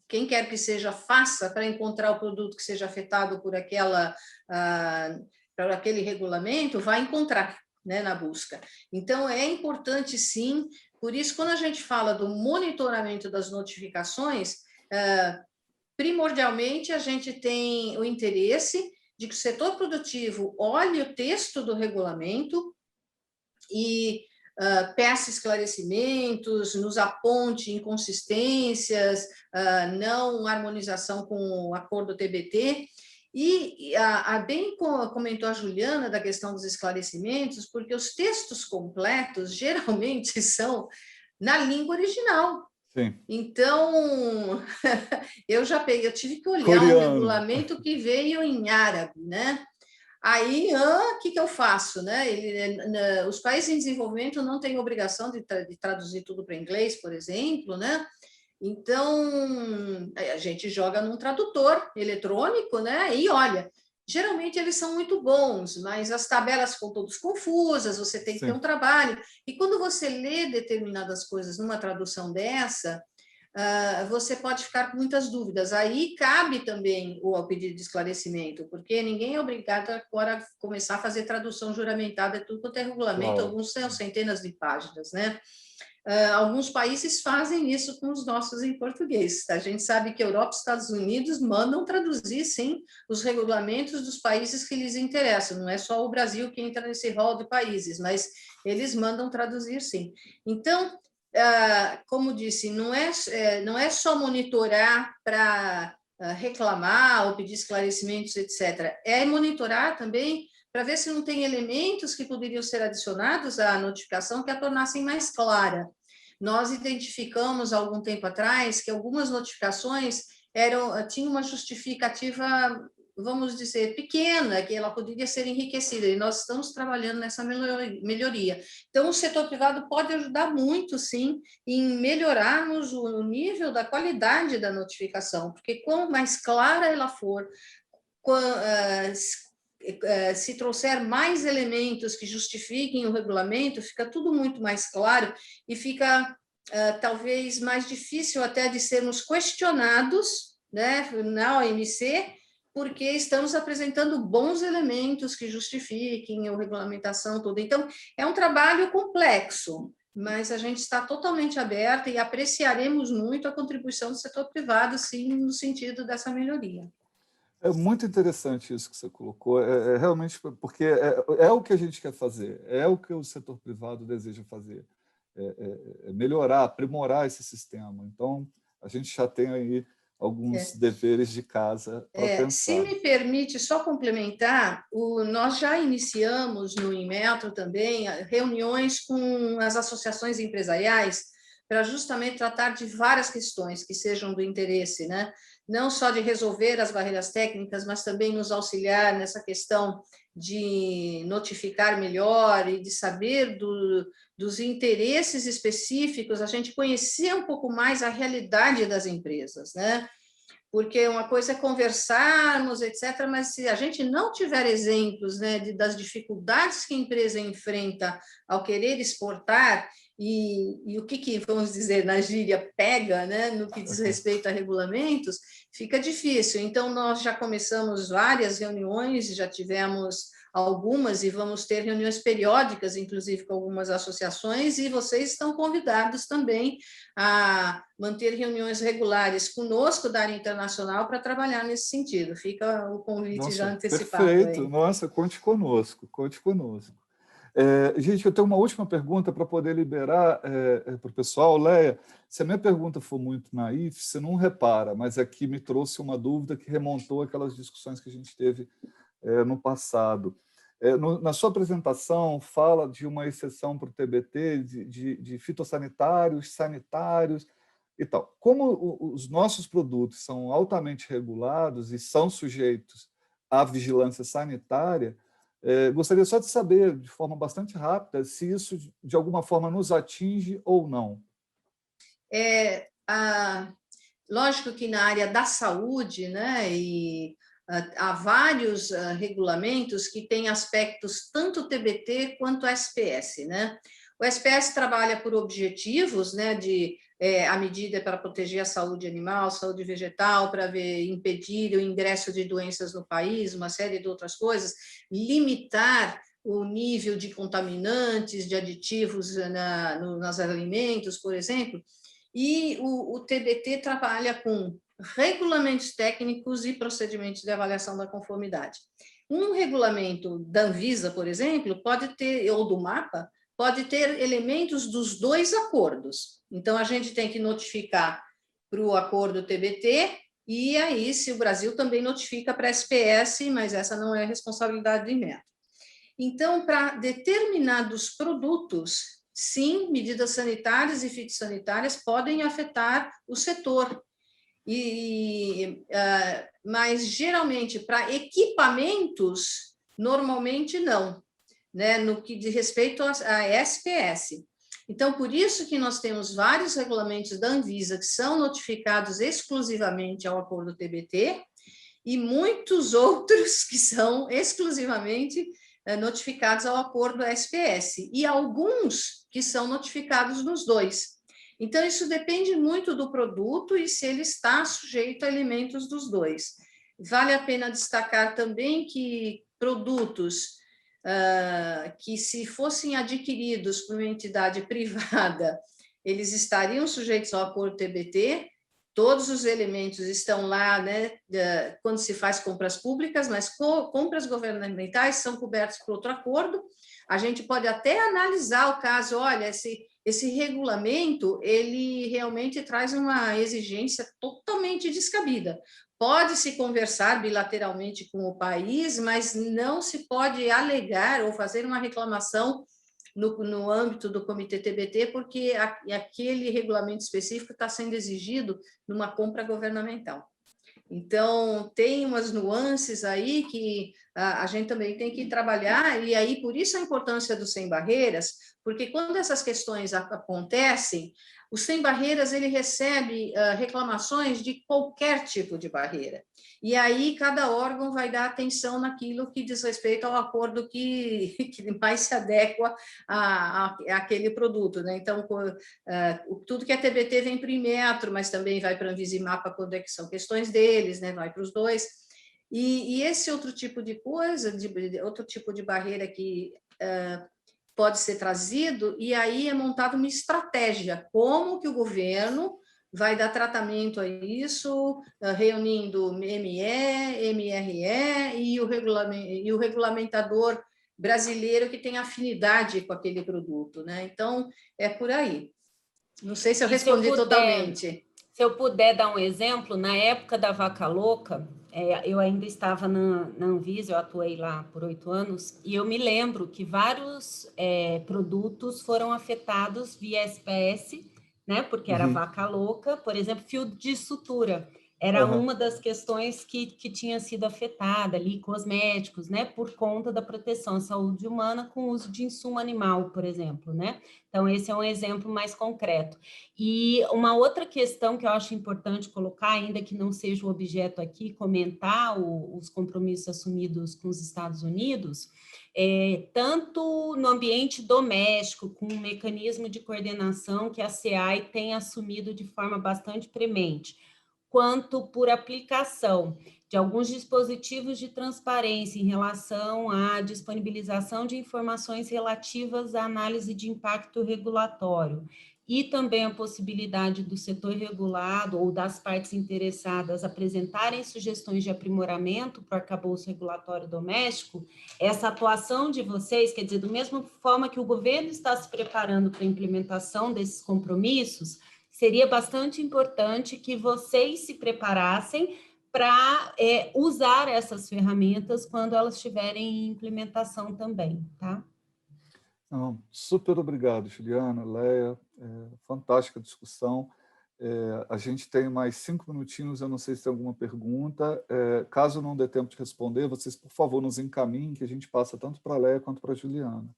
quem quer que seja faça para encontrar o produto que seja afetado por aquele regulamento, vai encontrar, né, na busca. Então, é importante, sim. Por isso, quando a gente fala do monitoramento das notificações, primordialmente a gente tem o interesse de que o setor produtivo olhe o texto do regulamento e peça esclarecimentos, nos aponte inconsistências, não harmonização com o acordo TBT. E bem comentou a Juliana da questão dos esclarecimentos, porque os textos completos geralmente são na língua original. Sim. Então, eu tive que olhar um regulamento que veio em árabe, né? Aí, o que eu faço, né? Os países em desenvolvimento não têm obrigação de traduzir tudo para inglês, por exemplo, né? Então, a gente joga num tradutor eletrônico, né? E olha, geralmente eles são muito bons, mas as tabelas ficam todas confusas, você tem que ter um trabalho. E quando você lê determinadas coisas numa tradução dessa, você pode ficar com muitas dúvidas. Aí cabe também o pedido de esclarecimento, porque ninguém é obrigado agora a começar a fazer tradução juramentada, tudo quanto é regulamento, alguns são centenas de páginas, né? alguns países fazem isso com os nossos em português. A gente sabe que a Europa e os Estados Unidos mandam traduzir, sim, os regulamentos dos países que lhes interessam. Não é só o Brasil que entra nesse rol de países, mas eles mandam traduzir, sim. Então, como disse, não é só monitorar para reclamar ou pedir esclarecimentos, etc. É monitorar também para ver se não tem elementos que poderiam ser adicionados à notificação que a tornassem mais clara. Nós identificamos, há algum tempo atrás, que algumas notificações tinham uma justificativa, vamos dizer, pequena, que ela poderia ser enriquecida, e nós estamos trabalhando nessa melhoria. Então, o setor privado pode ajudar muito, sim, em melhorarmos o nível da qualidade da notificação, porque quanto mais clara ela for, se trouxer mais elementos que justifiquem o regulamento, fica tudo muito mais claro e fica talvez mais difícil até de sermos questionados, né, na OMC, porque estamos apresentando bons elementos que justifiquem a regulamentação toda. Então, é um trabalho complexo, mas a gente está totalmente aberta e apreciaremos muito a contribuição do setor privado, sim, no sentido dessa melhoria. É muito interessante isso que você colocou, realmente, porque é o que a gente quer fazer, é o que o setor privado deseja fazer, melhorar, aprimorar esse sistema. Então, a gente já tem aí alguns deveres de casa para pensar. Se me permite só complementar, nós já iniciamos no Inmetro também reuniões com as associações empresariais para justamente tratar de várias questões que sejam do interesse, né? Não só de resolver as barreiras técnicas, mas também nos auxiliar nessa questão de notificar melhor e de saber dos interesses específicos, a gente conhecer um pouco mais a realidade das empresas, né? Porque uma coisa é conversarmos, etc., mas se a gente não tiver exemplos, né, das dificuldades que a empresa enfrenta ao querer exportar, e o que, vamos dizer, na gíria, pega, né, no que diz respeito a regulamentos, fica difícil. Então, nós já começamos várias reuniões, já tivemos algumas, e vamos ter reuniões periódicas, inclusive com algumas associações, e vocês estão convidados também a manter reuniões regulares conosco da área internacional para trabalhar nesse sentido. Fica o convite já antecipado. Perfeito, aí. Nossa, conte conosco, conte conosco. Gente, eu tenho uma última pergunta para poder liberar para o pessoal. Leia, se a minha pergunta for muito naif, você não repara, mas aqui me trouxe uma dúvida que remontou aquelas discussões que a gente teve no passado. Na sua apresentação, fala de uma exceção para o TBT de fitossanitários, sanitários e tal. Como os nossos produtos são altamente regulados e são sujeitos à vigilância sanitária, gostaria só de saber, de forma bastante rápida, se isso, de alguma forma, nos atinge ou não. Lógico que na área da saúde, né, há vários regulamentos que têm aspectos tanto TBT quanto SPS, né? O SPS trabalha por objetivos, né, a medida para proteger a saúde animal, saúde vegetal, para impedir o ingresso de doenças no país, uma série de outras coisas, limitar o nível de contaminantes, de aditivos nos alimentos, por exemplo, e o TBT trabalha com regulamentos técnicos e procedimentos de avaliação da conformidade. Um regulamento da Anvisa, por exemplo, pode ter, ou do MAPA, pode ter elementos dos dois acordos. Então, a gente tem que notificar para o acordo TBT, e aí, se o Brasil também notifica para a SPS, mas essa não é responsabilidade do Inmetro. Então, para determinados produtos, sim, medidas sanitárias e fitossanitárias podem afetar o setor, mas geralmente para equipamentos, normalmente não, né, no que diz respeito à SPS. Então, por isso que nós temos vários regulamentos da Anvisa que são notificados exclusivamente ao acordo TBT e muitos outros que são exclusivamente notificados ao acordo SPS, e alguns que são notificados nos dois. Então, isso depende muito do produto e se ele está sujeito a elementos dos dois. Vale a pena destacar também que produtos que, se fossem adquiridos por uma entidade privada eles estariam sujeitos ao acordo TBT, todos os elementos estão lá, né, quando se faz compras públicas, mas compras governamentais são cobertas por outro acordo. A gente pode até analisar o caso, olha, esse regulamento, ele realmente traz uma exigência totalmente descabida. Pode-se conversar bilateralmente com o país, mas não se pode alegar ou fazer uma reclamação no âmbito do Comitê TBT, porque aquele regulamento específico está sendo exigido numa compra governamental. Então, tem umas nuances aí que a gente também tem que trabalhar, e aí por isso a importância do Sem Barreiras, porque quando essas questões acontecem, o Sem Barreiras ele recebe reclamações de qualquer tipo de barreira. E aí cada órgão vai dar atenção naquilo que diz respeito ao acordo que mais se adequa àquele produto, né? Então, tudo que é TBT vem para o Inmetro, mas também vai para a Anvisimapa quando é que são questões deles, né? Vai para os dois. E esse outro tipo de coisa, outro tipo de barreira que pode ser trazido, e aí é montada uma estratégia, como que o governo vai dar tratamento a isso, reunindo ME, MRE e o regulamentador brasileiro que tem afinidade com aquele produto, né? Então, é por aí. Não sei se eu respondi totalmente. Se eu puder dar um exemplo, na época da vaca louca, eu ainda estava na Anvisa, eu atuei lá por 8 anos, e eu me lembro que vários produtos foram afetados via SPS, né? Porque era vaca louca, por exemplo, fio de sutura. Era uma das questões que tinha sido afetada ali, cosméticos, né? Por conta da proteção à saúde humana com o uso de insumo animal, por exemplo, né? Então, esse é um exemplo mais concreto. E uma outra questão que eu acho importante colocar, ainda que não seja o objeto aqui, comentar os compromissos assumidos com os Estados Unidos, tanto no ambiente doméstico, com um mecanismo de coordenação que a SEAI tem assumido de forma bastante premente, quanto por aplicação de alguns dispositivos de transparência em relação à disponibilização de informações relativas à análise de impacto regulatório e também a possibilidade do setor regulado ou das partes interessadas apresentarem sugestões de aprimoramento para o arcabouço regulatório doméstico, essa atuação de vocês, quer dizer, da mesma forma que o governo está se preparando para a implementação desses compromissos, seria bastante importante que vocês se preparassem para usar essas ferramentas quando elas estiverem em implementação também, tá? Não, super obrigado, Juliana, Leia, fantástica discussão. A gente tem mais 5 minutinhos, eu não sei se tem alguma pergunta. Caso não dê tempo de responder, vocês, por favor, nos encaminhem, que a gente passa tanto para a Leia quanto para a Juliana.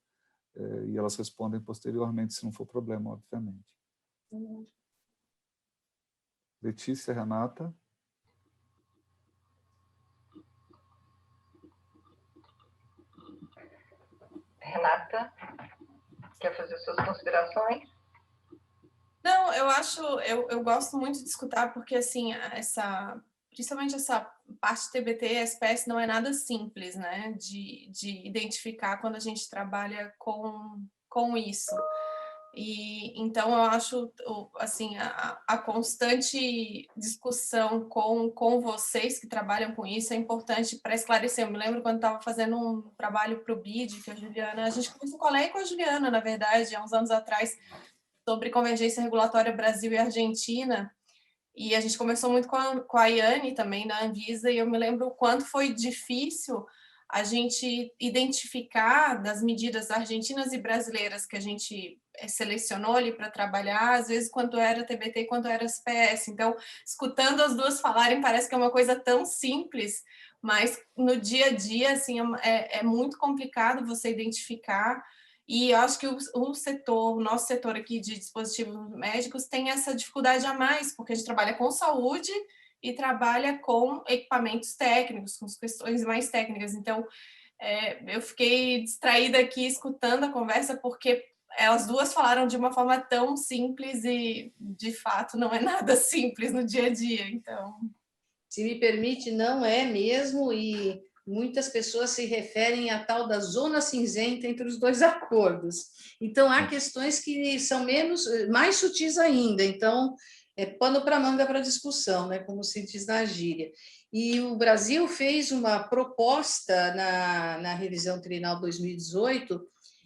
E elas respondem posteriormente, se não for problema, obviamente. Letícia, Renata. Renata, quer fazer suas considerações? Não, eu gosto muito de escutar, porque assim, principalmente essa parte TBT e SPS não é nada simples, né, de identificar quando a gente trabalha com isso. E então eu acho assim a constante discussão com vocês que trabalham com isso é importante para esclarecer. Eu me lembro quando estava fazendo um trabalho para o BID, que a Juliana, a gente começou com a Leia e com a Juliana, na verdade, há uns anos atrás, sobre convergência regulatória Brasil e Argentina, e a gente conversou muito com a Iane também, da Anvisa, e eu me lembro o quanto foi difícil a gente identificar das medidas argentinas e brasileiras que a gente selecionou ali para trabalhar, às vezes quanto era TBT e quanto era SPS. Então, escutando as duas falarem, parece que é uma coisa tão simples, mas no dia a dia, assim, é muito complicado você identificar. E eu acho que o nosso setor aqui de dispositivos médicos tem essa dificuldade a mais, porque a gente trabalha com saúde e trabalha com equipamentos técnicos, com as questões mais técnicas. Então, eu fiquei distraída aqui escutando a conversa, porque elas duas falaram de uma forma tão simples e, de fato, não é nada simples no dia a dia. Então, se me permite, não é mesmo, e muitas pessoas se referem à tal da zona cinzenta entre os dois acordos. Então, há questões que são mais sutis ainda. Então, é pano para manga para discussão, né, como se diz na gíria. E o Brasil fez uma proposta na revisão trinal 2018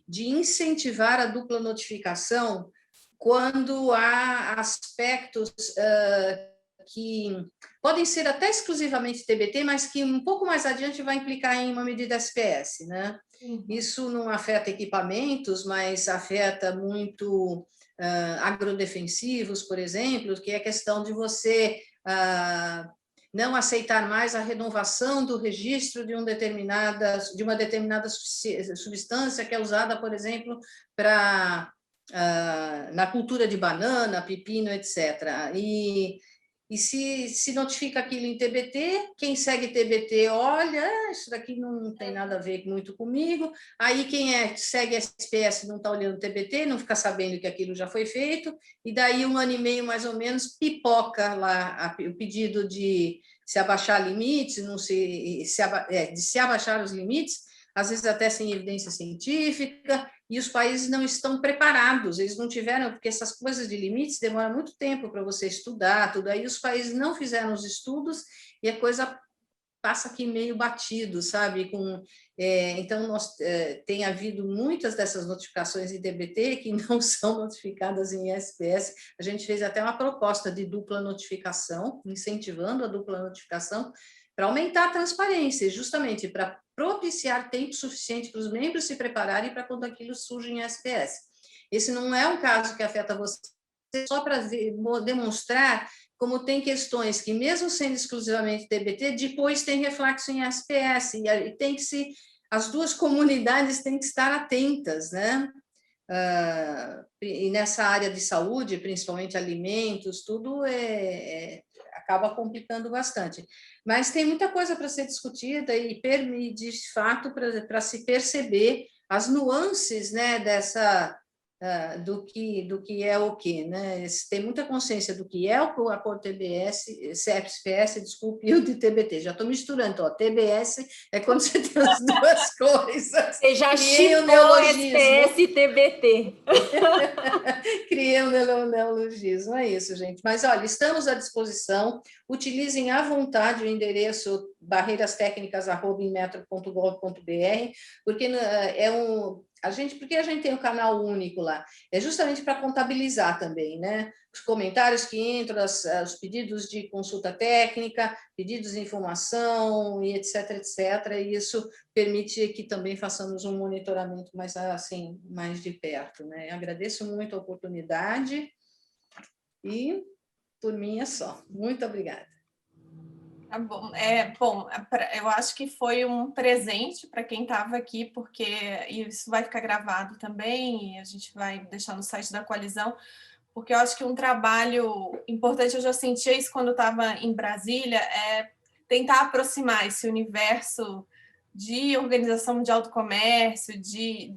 de incentivar a dupla notificação quando há aspectos que podem ser até exclusivamente TBT, mas que um pouco mais adiante vai implicar em uma medida SPS, né? Isso não afeta equipamentos, mas afeta muito agrodefensivos, por exemplo, que é a questão de você não aceitar mais a renovação do registro de uma determinada substância que é usada, por exemplo, na cultura de banana, pepino, etc. E se notifica aquilo em TBT, quem segue TBT olha, isso daqui não tem nada a ver muito comigo, aí quem segue SPS não está olhando TBT, não fica sabendo que aquilo já foi feito, e daí 1 ano e meio, mais ou menos, pipoca lá o pedido de se abaixar limites, de se abaixar os limites, às vezes até sem evidência científica, e os países não estão preparados, eles não tiveram, porque essas coisas de limites demoram muito tempo para você estudar, tudo aí os países não fizeram os estudos e a coisa passa aqui meio batido, sabe? Então, tem havido muitas dessas notificações em TBT que não são notificadas em SPS. A gente fez até uma proposta de dupla notificação, incentivando a dupla notificação, para aumentar a transparência, justamente para propiciar tempo suficiente para os membros se prepararem para quando aquilo surge em SPS. Esse não é um caso que afeta você, só para demonstrar como tem questões que, mesmo sendo exclusivamente TBT, depois tem reflexo em SPS, e as duas comunidades têm que estar atentas, né? E nessa área de saúde, principalmente alimentos, tudo acaba complicando bastante. Mas tem muita coisa para ser discutida e, de fato, para se perceber as nuances, né, do que é o quê, né? Tem muita consciência do que é o acordo SPS, desculpe, e o de TBT. Já estou misturando, TBS é quando você tem as duas coisas. Você já chipou SPS e TBT. Criei um neologismo, é isso, gente. Mas, olha, estamos à disposição, utilizem à vontade o endereço barreirastecnicas@inmetro.gov.br, porque porque a gente tem um canal único lá, é justamente para contabilizar também, né? Os comentários que entram, os pedidos de consulta técnica, pedidos de informação, e etc, etc, e isso permite que também façamos um monitoramento mais, assim, mais de perto, né? Agradeço muito a oportunidade e, por mim, é só. Muito obrigada. Tá bom. Eu acho que foi um presente para quem estava aqui, porque isso vai ficar gravado também, e a gente vai deixar no site da coalizão, porque eu acho que um trabalho importante, eu já sentia isso quando eu estava em Brasília, é tentar aproximar esse universo de organização mundial do comércio,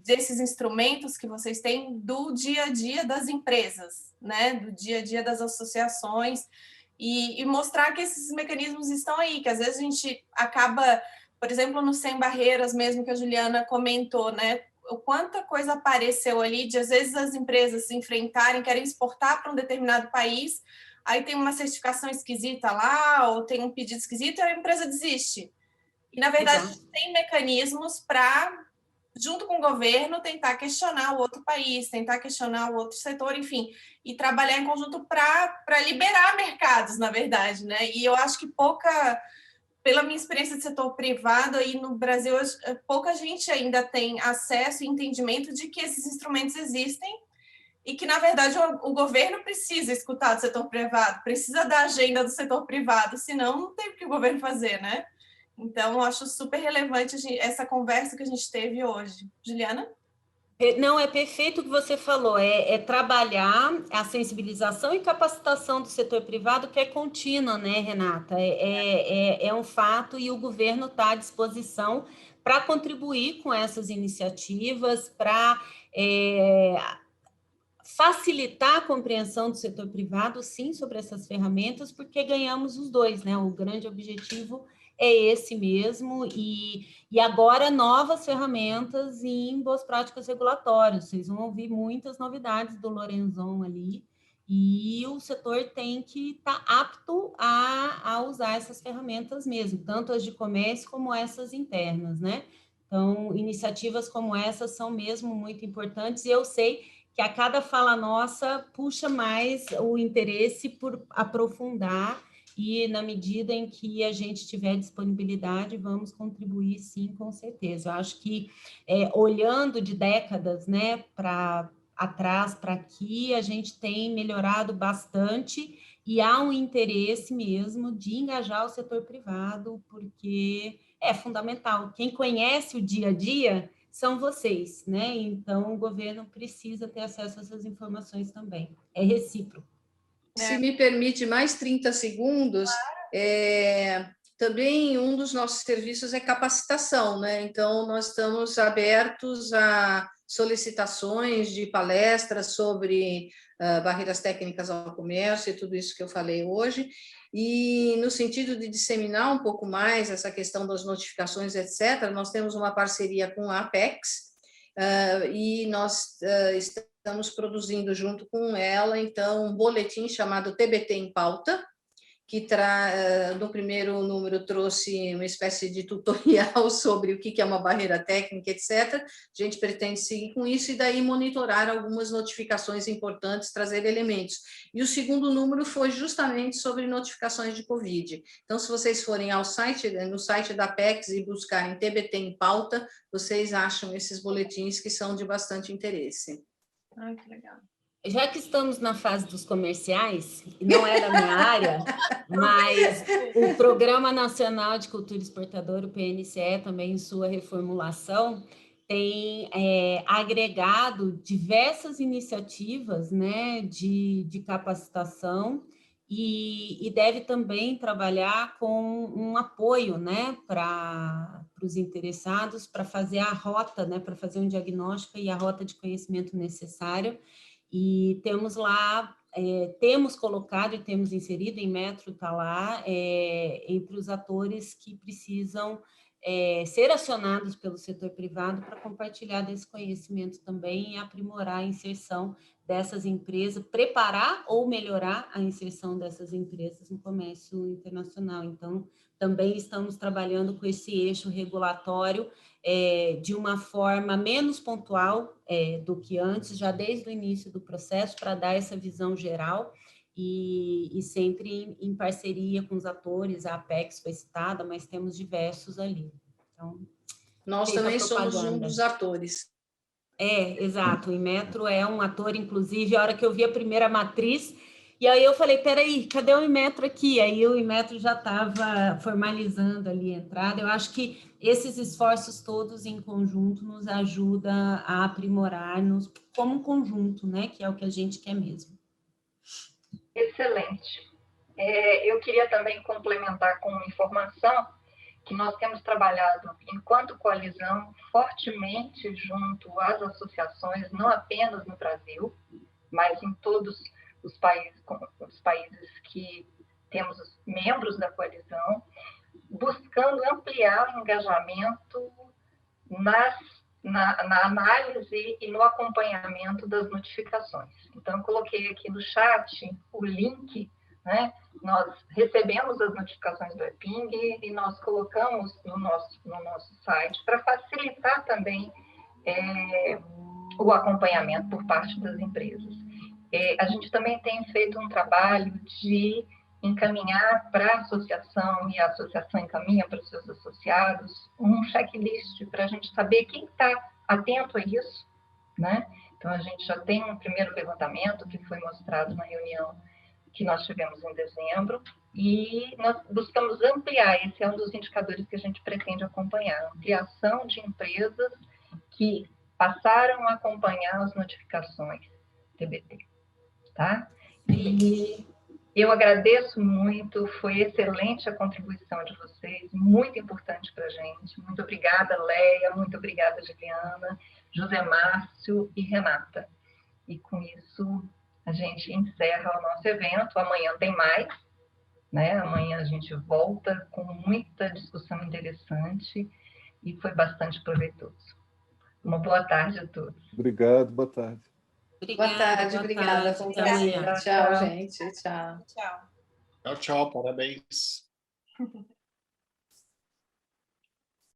desses instrumentos que vocês têm do dia a dia das empresas, né? Do dia a dia das associações, e mostrar que esses mecanismos estão aí, que às vezes a gente acaba, por exemplo, no Sem Barreiras mesmo, que a Juliana comentou, né? O quanta coisa apareceu ali, de às vezes as empresas se enfrentarem, querem exportar para um determinado país, aí tem uma certificação esquisita lá, ou tem um pedido esquisito, e a empresa desiste. E, na verdade, a gente tem mecanismos para, junto com o governo, tentar questionar o outro país, tentar questionar o outro setor, enfim, e trabalhar em conjunto para liberar mercados, na verdade, né? E eu acho que pela minha experiência de setor privado aí no Brasil, pouca gente ainda tem acesso e entendimento de que esses instrumentos existem e que, na verdade, o governo precisa escutar do setor privado, precisa da agenda do setor privado, senão não tem o que o governo fazer, né? Então, eu acho super relevante essa conversa que a gente teve hoje. Juliana? Não, é perfeito o que você falou, é trabalhar a sensibilização e capacitação do setor privado, que é contínua, né, Renata? É um fato, e o governo está à disposição para contribuir com essas iniciativas, para facilitar a compreensão do setor privado, sim, sobre essas ferramentas, porque ganhamos os dois, né? O grande objetivo é esse mesmo, e agora novas ferramentas em boas práticas regulatórias. Vocês vão ouvir muitas novidades do Lorenzon ali, e o setor tem que estar apto a usar essas ferramentas mesmo, tanto as de comércio como essas internas, né? Então, iniciativas como essas são mesmo muito importantes, e eu sei que a cada fala nossa puxa mais o interesse por aprofundar, e na medida em que a gente tiver disponibilidade, vamos contribuir sim, com certeza. Eu acho que, olhando de décadas, né, para atrás, para aqui, a gente tem melhorado bastante, e há um interesse mesmo de engajar o setor privado, porque é fundamental. Quem conhece o dia a dia são vocês, né? Então, o governo precisa ter acesso a essas informações também. É recíproco. Se me permite mais 30 segundos, também um dos nossos serviços é capacitação, né? Então, nós estamos abertos a solicitações de palestras sobre barreiras técnicas ao comércio e tudo isso que eu falei hoje, e no sentido de disseminar um pouco mais essa questão das notificações, etc., nós temos uma parceria com a Apex, e nós estamos produzindo junto com ela, então, um boletim chamado TBT em Pauta, que no primeiro número trouxe uma espécie de tutorial sobre o que é uma barreira técnica, etc. A gente pretende seguir com isso e daí monitorar algumas notificações importantes, trazer elementos. E o segundo número foi justamente sobre notificações de Covid. Então, se vocês forem no site da Apex e buscarem TBT em Pauta, vocês acham esses boletins que são de bastante interesse. Ai, que legal. Já que estamos na fase dos comerciais, não é da minha área, mas o Programa Nacional de Cultura Exportadora, o PNCE, também em sua reformulação, tem agregado diversas iniciativas, né, de capacitação, e deve também trabalhar com um apoio, né, para os interessados, para fazer a rota, né, para fazer um diagnóstico e a rota de conhecimento necessário. E temos lá, temos colocado e temos inserido, em Metro está lá, entre os atores que precisam ser acionados pelo setor privado para compartilhar desse conhecimento também e aprimorar a inserção dessas empresas, preparar ou melhorar a inserção dessas empresas no comércio internacional. Então, também estamos trabalhando com esse eixo regulatório de uma forma menos pontual do que antes, já desde o início do processo, para dar essa visão geral e sempre em parceria com os atores. A Apex foi citada, mas temos diversos ali. Então, nós também somos um dos atores. Exato. O Inmetro é um ator, inclusive, a hora que eu vi a primeira matriz, e aí eu falei, peraí, cadê o Inmetro aqui? Aí o Inmetro já estava formalizando ali a entrada. Eu acho que esses esforços todos em conjunto nos ajudam a aprimorar-nos como um conjunto, né? Que é o que a gente quer mesmo. Excelente. Eu queria também complementar com uma informação que nós temos trabalhado, enquanto coalizão, fortemente junto às associações, não apenas no Brasil, mas em todos os países que temos os membros da coalizão, buscando ampliar o engajamento na análise e no acompanhamento das notificações. Então, eu coloquei aqui no chat o link, né? Nós recebemos as notificações do EPING e nós colocamos no nosso site para facilitar também o acompanhamento por parte das empresas. A gente também tem feito um trabalho de encaminhar para a associação, e a associação encaminha para os seus associados, um checklist para a gente saber quem está atento a isso, né? Então, a gente já tem um primeiro levantamento que foi mostrado na reunião que nós tivemos em dezembro, e nós buscamos ampliar, esse é um dos indicadores que a gente pretende acompanhar, ampliação de empresas que passaram a acompanhar as notificações TBT, tá? E eu agradeço muito, foi excelente a contribuição de vocês, muito importante para a gente. Muito obrigada, Leia, muito obrigada, Juliana, José Márcio e Renata. E com isso a gente encerra o nosso evento. Amanhã tem mais, né? Amanhã a gente volta com muita discussão interessante e foi bastante proveitoso. Uma boa tarde a todos. Obrigado, boa tarde. Boa tarde, obrigada. Até amanhã. Tchau, gente. Tchau. Tchau. Tchau, tchau, parabéns.